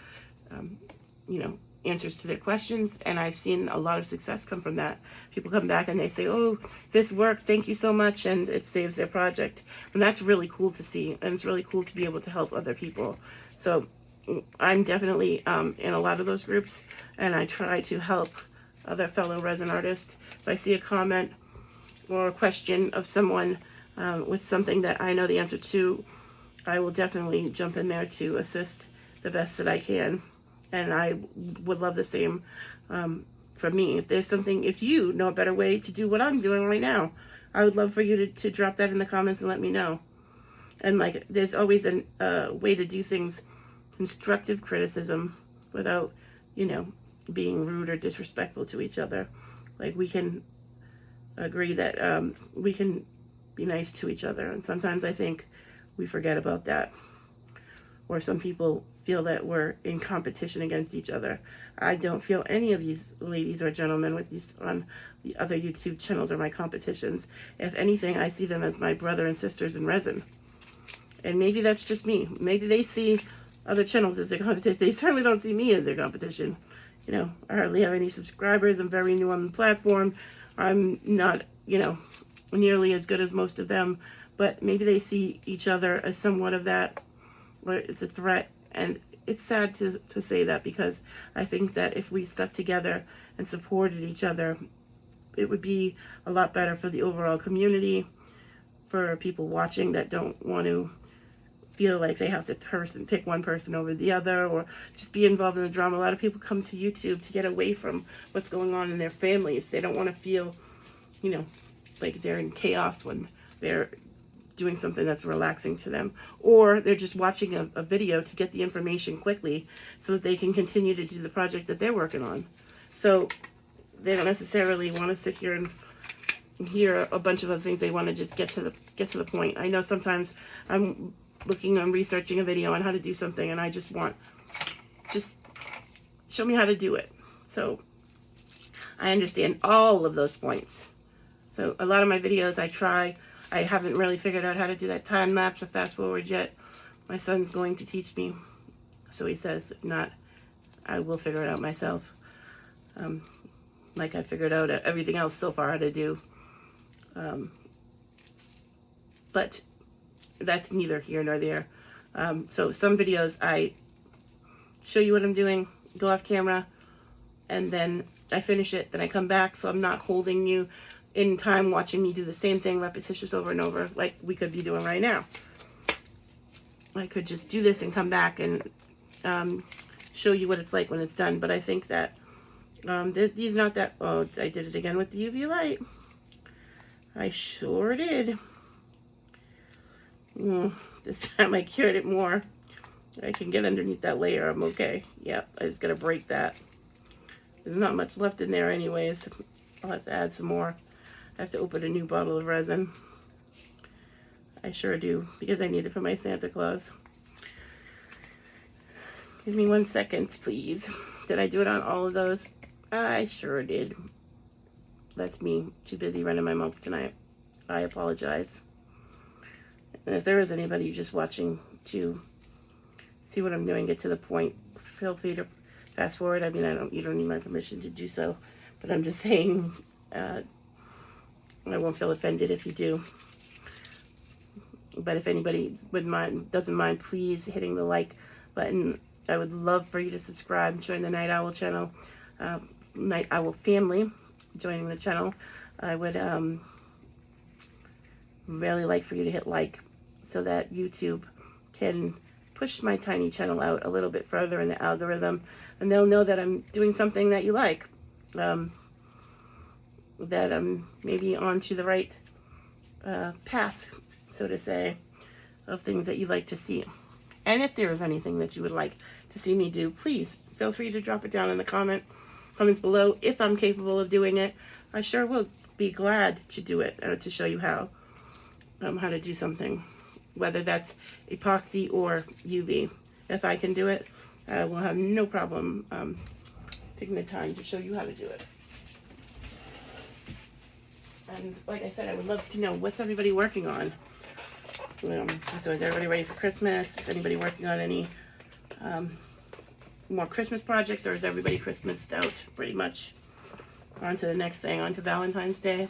answers to their questions, and I've seen a lot of success come from that. People come back and they say, oh, this worked, thank you so much, and it saves their project. And that's really cool to see, and it's really cool to be able to help other people. So I'm definitely in a lot of those groups, and I try to help other fellow resin artists. If I see a comment or a question of someone with something that I know the answer to, I will definitely jump in there to assist the best that I can. And I would love the same for me. If there's something, if you know a better way to do what I'm doing right now, I would love for you to drop that in the comments and let me know. And like, there's always a way to do things, constructive criticism, without, being rude or disrespectful to each other. Like, we can agree that we can be nice to each other. And sometimes I think we forget about that. Or some people feel that we're in competition against each other. I don't feel any of these ladies or gentlemen with these on the other YouTube channels are my competitions. If anything, I see them as my brother and sisters in resin. And maybe that's just me. Maybe they see other channels as their competition. They certainly don't see me as their competition. I hardly have any subscribers. I'm very new on the platform. I'm not, nearly as good as most of them. But maybe they see each other as somewhat of that, where it's a threat. And it's sad to say that, because I think that if we stuck together and supported each other, it would be a lot better for the overall community, for people watching that don't want to feel like they have to pick one person over the other, or just be involved in the drama. A lot of people come to YouTube to get away from what's going on in their families. They don't want to feel, like they're in chaos when they're doing something that's relaxing to them, or they're just watching a video to get the information quickly so that they can continue to do the project that they're working on. So they don't necessarily want to sit here and hear a bunch of other things. They want to just get to the point. I know sometimes I'm researching a video on how to do something, and I just want, show me how to do it. So I understand all of those points. So a lot of my videos I haven't really figured out how to do that time lapse or fast forward yet. My son's going to teach me. So he says, if not, I will figure it out myself. Like I figured out everything else so far how to do. But that's neither here nor there. So some videos I show you what I'm doing, go off camera, and then I finish it, then I come back, so I'm not holding you in time watching me do the same thing repetitious over and over like we could be doing right now. I could just do this and come back and show you what it's like when it's done. But I think that these not that, oh, I did it again with the UV light. I sure did. This time I cured it more. I can get underneath that layer. I'm okay. Yep, I just gotta break that. There's not much left in there anyways. I'll have to add some more. I have to open a new bottle of resin. I sure do, because I need it for my Santa Claus. Give me 1 second, please. Did I do it on all of those? I sure did. That's me. Too busy running my mouth tonight. I apologize. And if there is anybody just watching to see what I'm doing, get to the point, feel free to fast forward. I mean, you don't need my permission to do so, but I'm just saying, I won't feel offended if you do. But if anybody doesn't mind, please hitting the like button. I would love for you to subscribe, join the Night Owl channel, Night Owl family, joining the channel. I would really like for you to hit like so that YouTube can push my tiny channel out a little bit further in the algorithm, and they'll know that I'm doing something that you like, that I'm maybe onto the right path, so to say, of things that you'd like to see. And if there is anything that you would like to see me do, please feel free to drop it down in the comments below. If I'm capable of doing it, I sure will be glad to do it, to show you how to do something, whether that's epoxy or UV. If I can do it, I will have no problem taking the time to show you how to do it. And like I said, I would love to know, what's everybody working on? So is everybody ready for Christmas? Is anybody working on any more Christmas projects, or is everybody Christmased out pretty much? On to the next thing, on to Valentine's Day.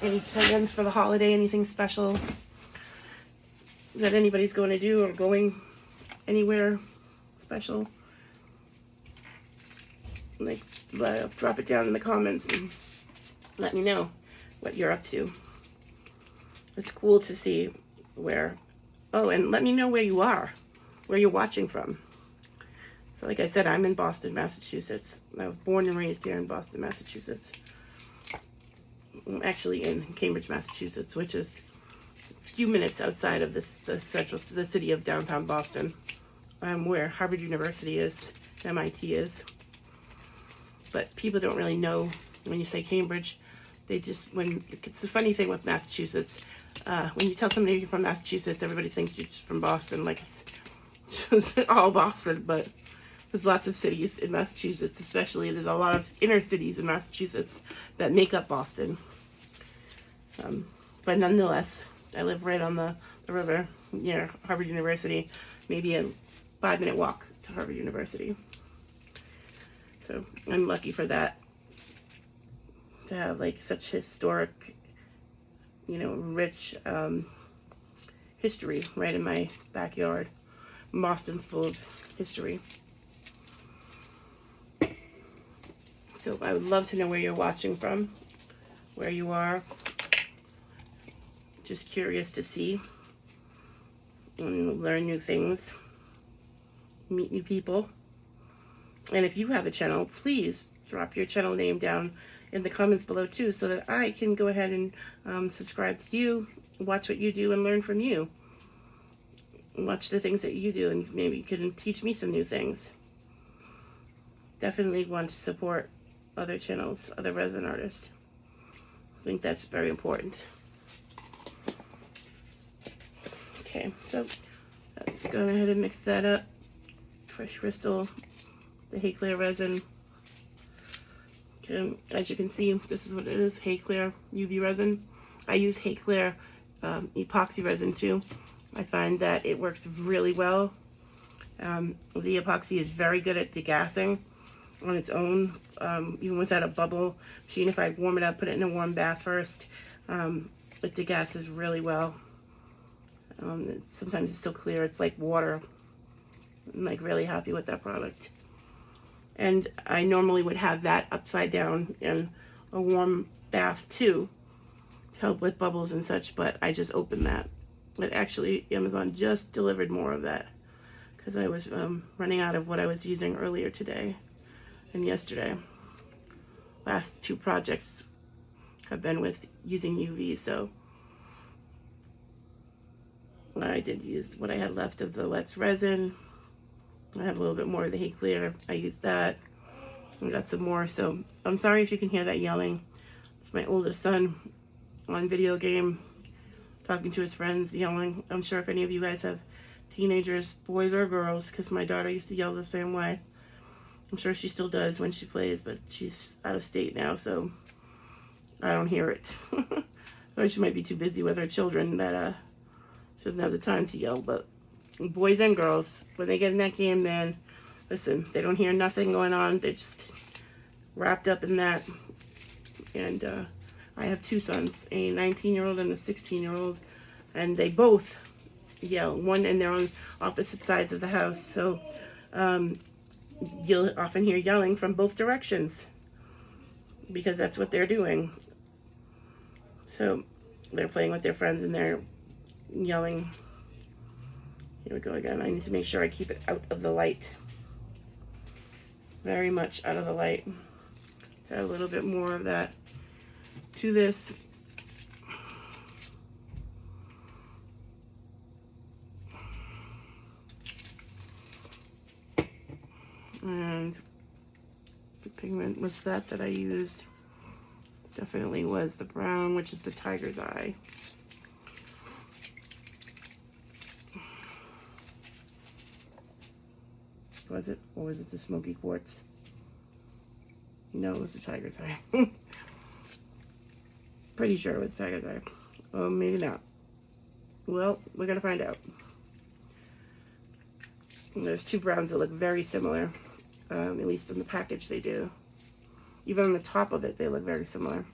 Any plans for the holiday? Anything special that anybody's going to do, or going anywhere special? Like, drop it down in the comments and let me know what you're up to. It's cool to see where, and let me know where you are, where you're watching from. So like I said, I'm in Boston, Massachusetts. I was born and raised here in Boston, Massachusetts. I'm actually in Cambridge, Massachusetts, which is a few minutes outside of the city of downtown Boston, where Harvard University is, MIT is. But people don't really know when you say Cambridge. It's a funny thing with Massachusetts. When you tell somebody you're from Massachusetts, everybody thinks you're just from Boston, like it's just all Boston. But there's lots of cities in Massachusetts, especially there's a lot of inner cities in Massachusetts that make up Boston. But nonetheless, I live right on the river near Harvard University, maybe a 5-minute walk to Harvard University. So I'm lucky for that, to have like such historic, rich history right in my backyard. Boston's full of history. So I would love to know where you're watching from, where you are. Just curious to see and learn new things, meet new people. And if you have a channel, please drop your channel name down in the comments below too, so that I can go ahead and subscribe to you, watch what you do, and learn from you. Watch the things that you do, and maybe you can teach me some new things. Definitely want to support other channels, other resin artists. I think that's very important. Okay, so let's go ahead and mix that up. Fresh crystal, the Hey Clear resin. Okay, as you can see, this is what it is, Hey Clear UVResin. I use Hey Clear epoxy resin too. I find that it works really well. The epoxy is very good at degassing on its own, even without a bubble machine. If I warm it up, put it in a warm bath first, it degasses really well. Sometimes it's so clear, it's like water. I'm like really happy with that product. And I normally would have that upside down in a warm bath too, to help with bubbles and such, but I just opened that. But actually, Amazon just delivered more of that, because I was running out of what I was using earlier today and yesterday. Last two projects have been with using UV, so I did use what I had left of the Let's Resin. I have a little bit more of the Hey Clear. I used that. I got some more, so I'm sorry if you can hear that yelling. It's my oldest son on video game, talking to his friends, yelling. I'm sure if any of you guys have teenagers, boys or girls, because my daughter used to yell the same way. I'm sure she still does when she plays, but she's out of state now, so I don't hear it. Or she might be too busy with her children that she doesn't have the time to yell. But boys and girls, when they get in that game, man, listen, they don't hear nothing going on. They're just wrapped up in that. And I have two sons, a 19-year-old and a 16-year-old, and they both yell, one and they're on opposite sides of the house. So you'll often hear yelling from both directions because that's what they're doing. So they're playing with their friends and they're yelling. Here we go again. I need to make sure I keep it out of the light. Very much out of the light. Add a little bit more of that to this. And the pigment was that I used. Definitely was the brown, which is the tiger's eye. Was it? Or was it the smoky quartz? No, it was the tiger's eye. Pretty sure it was tiger's eye. Oh, maybe not. Well, we're gonna find out. And there's two browns that look very similar. At least in the package they do. Even on the top of it, they look very similar.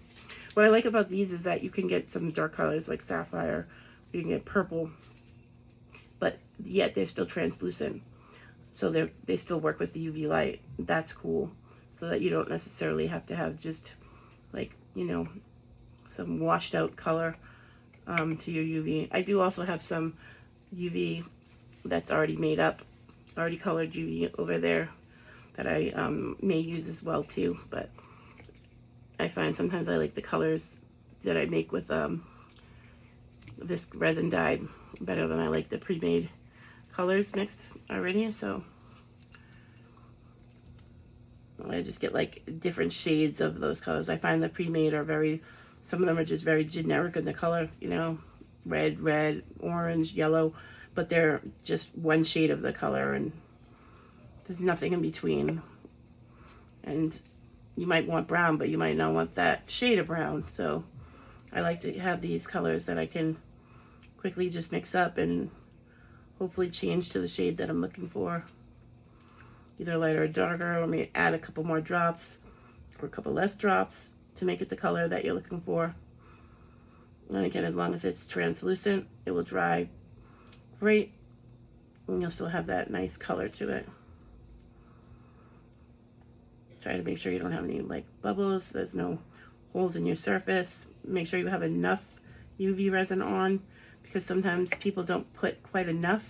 What I like about these is that you can get some dark colors like sapphire. You can get purple. But yet they're still translucent. So they still work with the UV light. That's cool. So that you don't necessarily have to have just like, you know, some washed out color to your UV. I do also have some UV that's already made up, already colored UV over there that I may use as well too. But I find sometimes I like the colors that I make with this resin dyed better than I like the pre-made colors mixed already. So I just get like different shades of those colors. I find the pre-made are very, some of them are just very generic in the color, you know, red, orange, yellow, but they're just one shade of the color and there's nothing in between. And you might want brown, but you might not want that shade of brown. So I like to have these colors that I can quickly just mix up and hopefully change to the shade that I'm looking for. Either lighter or darker, or maybe add a couple more drops or a couple less drops to make it the color that you're looking for. And again, as long as it's translucent, it will dry great and you'll still have that nice color to it. Try to make sure you don't have any like bubbles, there's no holes in your surface. Make sure you have enough UV resin on, because sometimes people don't put quite enough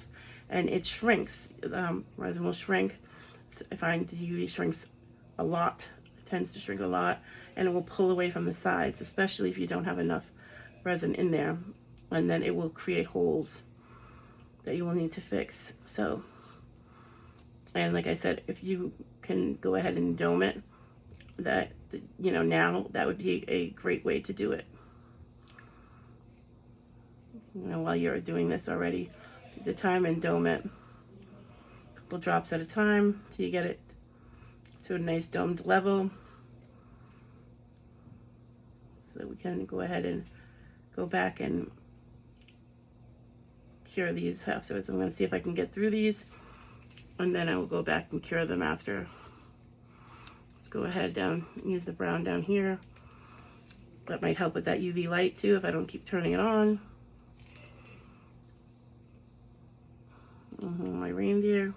and it shrinks. Resin will shrink. I find the UV shrinks a lot. It tends to shrink a lot and it will pull away from the sides, especially if you don't have enough resin in there, and then it will create holes that you will need to fix. So, and like I said, if you can go ahead and dome it, that, you know, now that would be a great way to do it. You know, while you're doing this already, take the time and dome it. A couple drops at a time till you get it to a nice domed level. So we can go ahead and go back and cure these afterwards. I'm going to see if I can get through these, and then I will go back and cure them after. Let's go ahead down, use the brown down here. That might help with that UV light too if I don't keep turning it on. My reindeer,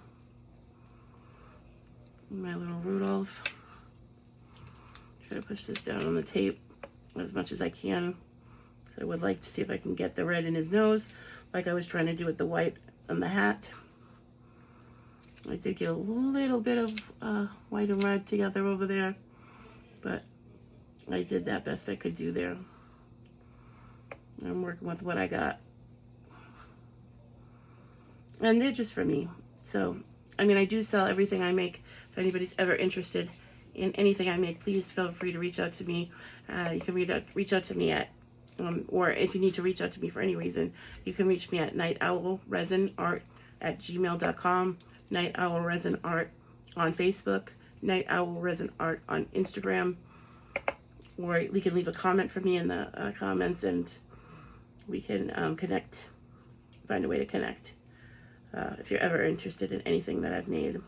my little Rudolph. Try to push this down on the tape as much as I can. I would like to see if I can get the red in his nose, like I was trying to do with the white on the hat. I did get a little bit of white and red together over there, but I did that best I could do there. I'm working with what I got. And they're just for me. So, I mean, I do sell everything I make. If anybody's ever interested in anything I make, please feel free to reach out to me. You can reach out to me at, or if you need to reach out to me for any reason, you can reach me at nightowlresinart@gmail.com, Night Owl Resin Art on Facebook, Night Owl Resin Art on Instagram, or you can leave a comment for me in the comments, and we can connect, find a way to connect. If you're ever interested in anything that I've made.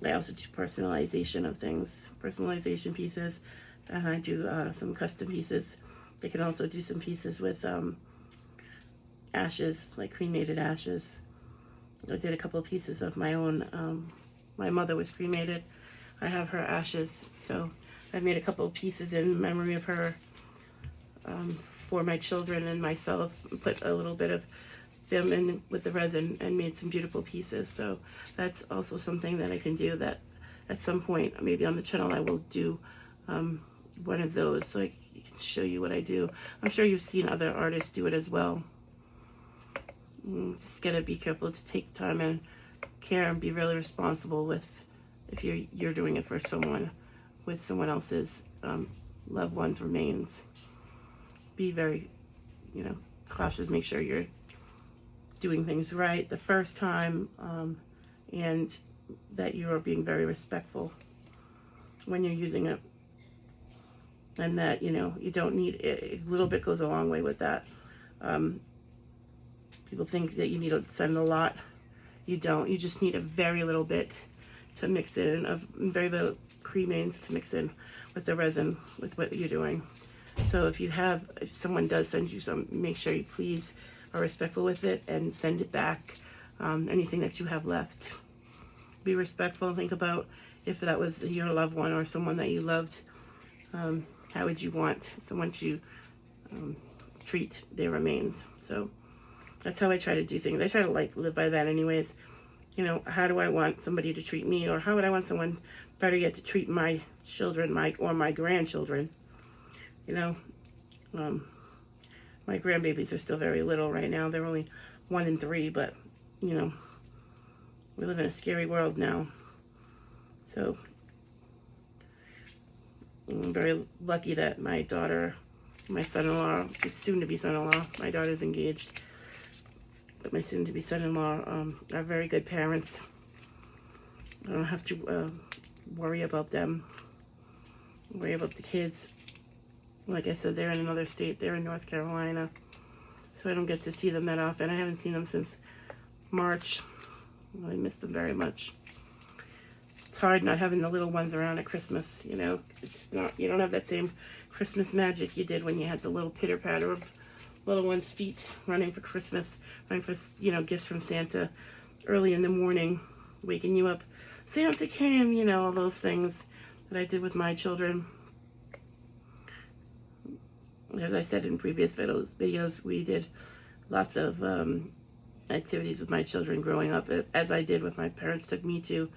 I also do personalization of things, personalization pieces, and I do some custom pieces. I can also do some pieces with ashes, like cremated ashes. I did a couple of pieces of my own. My mother was cremated. I have her ashes, so I made a couple of pieces in memory of her for my children and myself. Put a little bit of them in with the resin and made some beautiful pieces. So that's also something that I can do, that at some point, maybe on the channel, I will do one of those, so I can show you what I do. I'm sure you've seen other artists do it as well. Just gotta be careful to take time and care and be really responsible with, if you're doing it for someone, with someone else's loved one's remains. Be very, cautious. Make sure you're doing things right the first time, and that you are being very respectful when you're using it, and that you don't need it. A little bit goes a long way with that. People think that you need to send a lot. You don't. You just need a very little bit to mix in, of very little cremains to mix in with the resin, with what you're doing. So if someone does send you some, make sure you please are respectful with it and send it back. Anything that you have left, be respectful and think about, if that was your loved one or someone that you loved, how would you want someone to treat their remains? So that's how I try to do things. I try to live by that anyways. How do I want somebody to treat me, or how would I want someone, better yet, to treat my children, or my grandchildren? My grandbabies are still very little right now. They're only 1 and 3, but we live in a scary world now. So I'm very lucky that my daughter, my son-in-law, soon to be son-in-law, my daughter's engaged, but my soon to be son-in-law are very good parents. I don't have to worry about them, worry about the kids. Like I said, they're in another state. They're in North Carolina, so I don't get to see them that often. I haven't seen them since March. I miss them very much. It's hard not having the little ones around at Christmas. It's not, you don't have that same Christmas magic you did when you had the little pitter patter of little ones' feet running for Christmas, running for gifts from Santa early in the morning, waking you up. Santa came, all those things that I did with my children. As I said in previous videos, we did lots of activities with my children growing up, as I did with my parents took me to.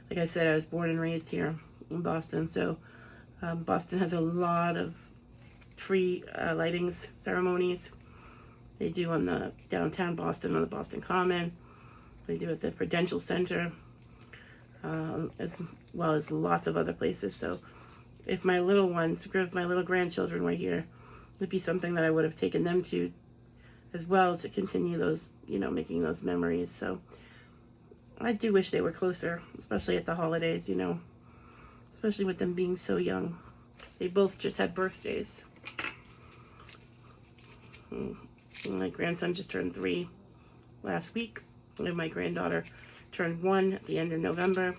Like I said, I was born and raised here in Boston, so Boston has a lot of tree lightings ceremonies. They do on the downtown Boston, on the Boston Common. They do at the Prudential Center, as well as lots of other places. So if my little ones, if my little grandchildren were here, would be something that I would have taken them to as well, to continue those, making those memories. So I do wish they were closer, especially at the holidays, especially with them being so young. They both just had birthdays. My grandson just turned 3 last week, and my granddaughter turned 1 at the end of November.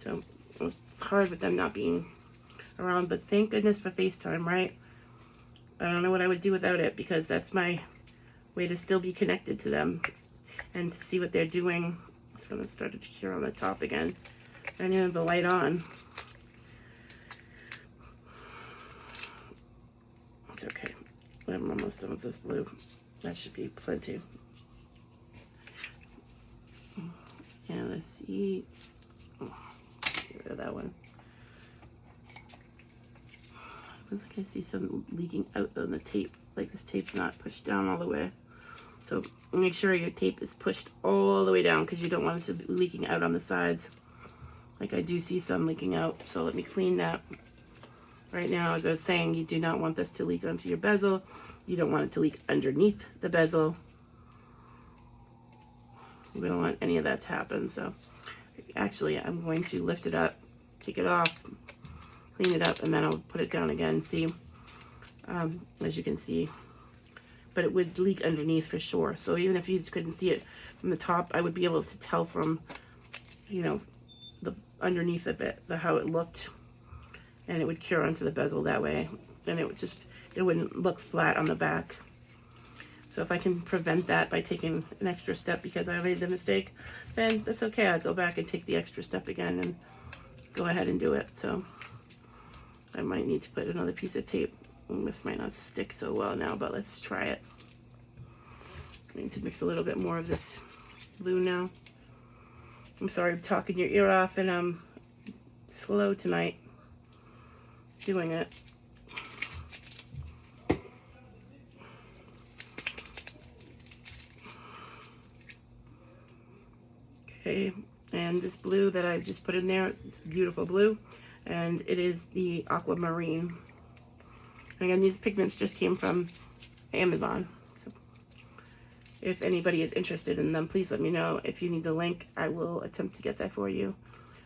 So it's hard with them not being around, but thank goodness for FaceTime, right? I don't know what I would do without it, because that's my way to still be connected to them and to see what they're doing. It's when it started to cure on the top again. I didn't have the light on. It's okay. I'm almost done with this blue. That should be plenty. Yeah, let's see. Oh, get rid of that one. Looks like I see some leaking out on the tape, like this tape's not pushed down all the way. So make sure your tape is pushed all the way down because you don't want it to be leaking out on the sides. Like I do see some leaking out, so let me clean that. Right now, as I was saying, you do not want this to leak onto your bezel. You don't want it to leak underneath the bezel. We don't want any of that to happen. So actually, I'm going to lift it up, take it off, clean it up, and then I'll put it down again. See, as you can see, but it would leak underneath for sure. So even if you couldn't see it from the top, I would be able to tell from, you know, the underneath of it, how it looked, and it would cure onto the bezel that way, and it wouldn't look flat on the back. So if I can prevent that by taking an extra step because I made the mistake, then that's okay. I'll go back and take the extra step again and go ahead and do it. So I might need to put another piece of tape. This might not stick so well now, but let's try it. I need to mix a little bit more of this blue now. I'm sorry I'm talking your ear off, and I'm slow tonight doing it. Okay, and this blue that I've just put in there, it's beautiful blue, and it is the aquamarine. And again, these pigments just came from Amazon. So if anybody is interested in them, please let me know. If you need the link, I will attempt to get that for you.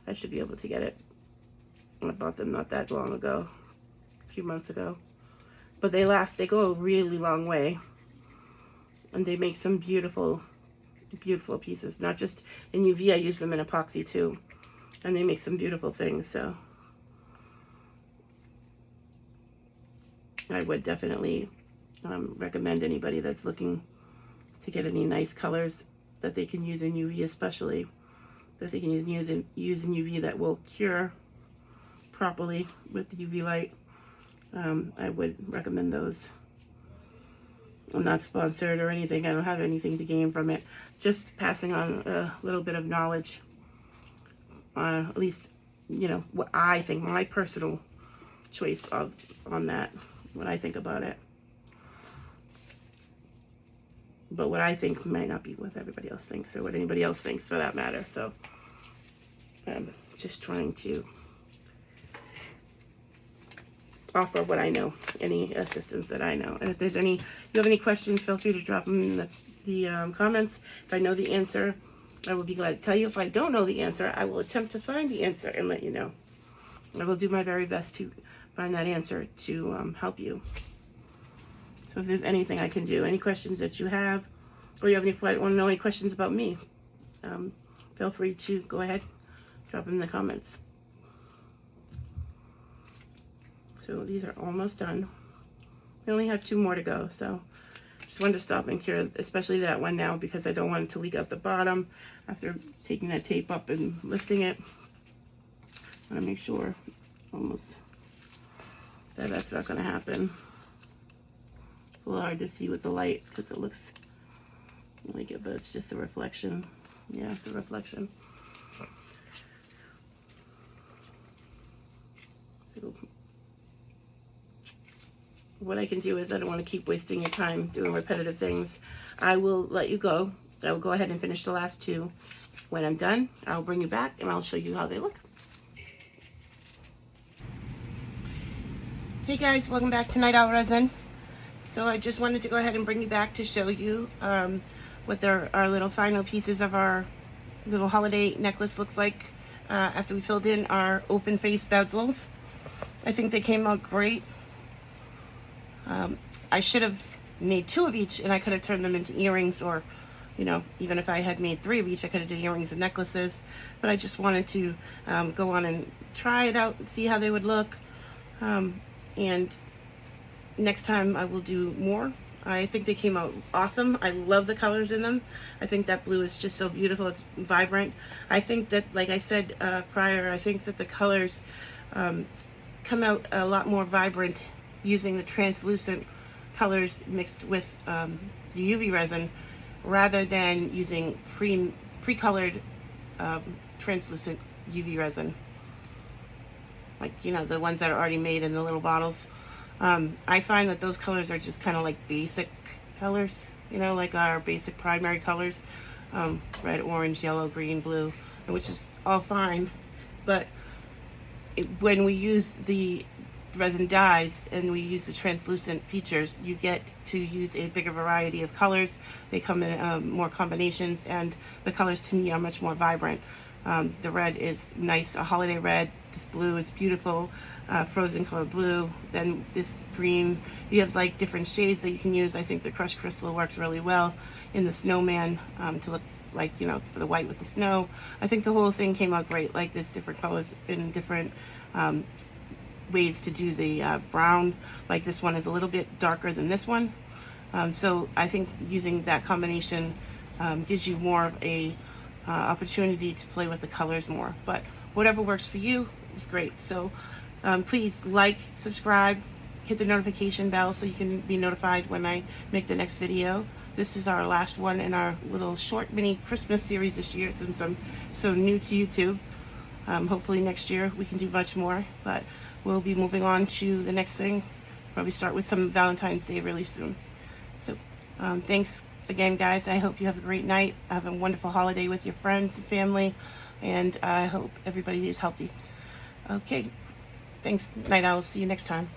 I should be able to get it. I bought them not that long ago, a few months ago. But they last, they go a really long way. And they make some beautiful, beautiful pieces. Not just in UV, I use them in epoxy too. And they make some beautiful things, so I would definitely recommend anybody that's looking to get any nice colors that they can use in UV, especially that they can use in UV that will cure properly with the UV light. I would recommend those. I'm not sponsored or anything. I don't have anything to gain from it. Just passing on a little bit of knowledge. At least, you know, what I think, my personal choice on that, what I think about it. But what I think might not be what everybody else thinks, or what anybody else thinks for that matter. So I'm just trying to offer what I know, any assistance that I know. And if there's you have any questions, feel free to drop them in the comments. If I know the answer, I will be glad to tell you. If I don't know the answer, I will attempt to find the answer and let you know. I will do my very best to find that answer to help you. So if there's anything I can do, any questions that you have, or you want to know any questions about me, feel free to go ahead, drop them in the comments. So these are almost done. We only have 2 more to go, so just wanted to stop and cure, especially that one now, because I don't want it to leak out the bottom after taking that tape up and lifting it. I want to make sure almost that that's not going to happen. It's a little hard to see with the light because it looks like it, but it's just a reflection. Yeah, it's a reflection. So what I can do is, I don't want to keep wasting your time doing repetitive things. I will let you go. I will go ahead and finish the last 2. When I'm done, I'll bring you back and I'll show you how they look. Hey guys, welcome back to Night Owl Resin. So I just wanted to go ahead and bring you back to show you what our little final pieces of our little holiday necklace looks like after we filled in our open face bezels. I think they came out great. I should have made 2 of each, and I could have turned them into earrings, or, you know, even if I had made 3 of each, I could have done earrings and necklaces. But I just wanted to go on and try it out and see how they would look. And next time I will do more. I think they came out awesome. I love the colors in them. I think that blue is just so beautiful. It's vibrant. I think that, like I said prior, I think that the colors come out a lot more vibrant using the translucent colors mixed with the UV resin, rather than using pre-colored translucent UV resin, like, you know, the ones that are already made in the little bottles. I find that those colors are just kind of like basic colors, you know, like our basic primary colors, red, orange, yellow, green, blue, which is all fine. But when we use the resin dyes and we use the translucent features, you get to use a bigger variety of colors. They come in more combinations, and the colors to me are much more vibrant. The red is nice, a holiday red. This blue is beautiful, frozen color blue. Then this green, you have like different shades that you can use. I think the crushed crystal works really well in the snowman to look like, you know, for the white with the snow. I think the whole thing came out great, like this different colors in different ways to do the brown. Like this one is a little bit darker than this one. So I think using that combination gives you more of a opportunity to play with the colors more. But whatever works for you is great. So please like, subscribe, hit the notification bell so you can be notified when I make the next video. This is our last one in our little short mini Christmas series this year, since I'm so new to YouTube. Hopefully next year we can do much more, but we'll be moving on to the next thing. Probably start with some Valentine's Day really soon. So thanks again, guys. I hope you have a great night. Have a wonderful holiday with your friends and family, and I hope everybody is healthy. Okay, thanks, Night Owls. See you next time.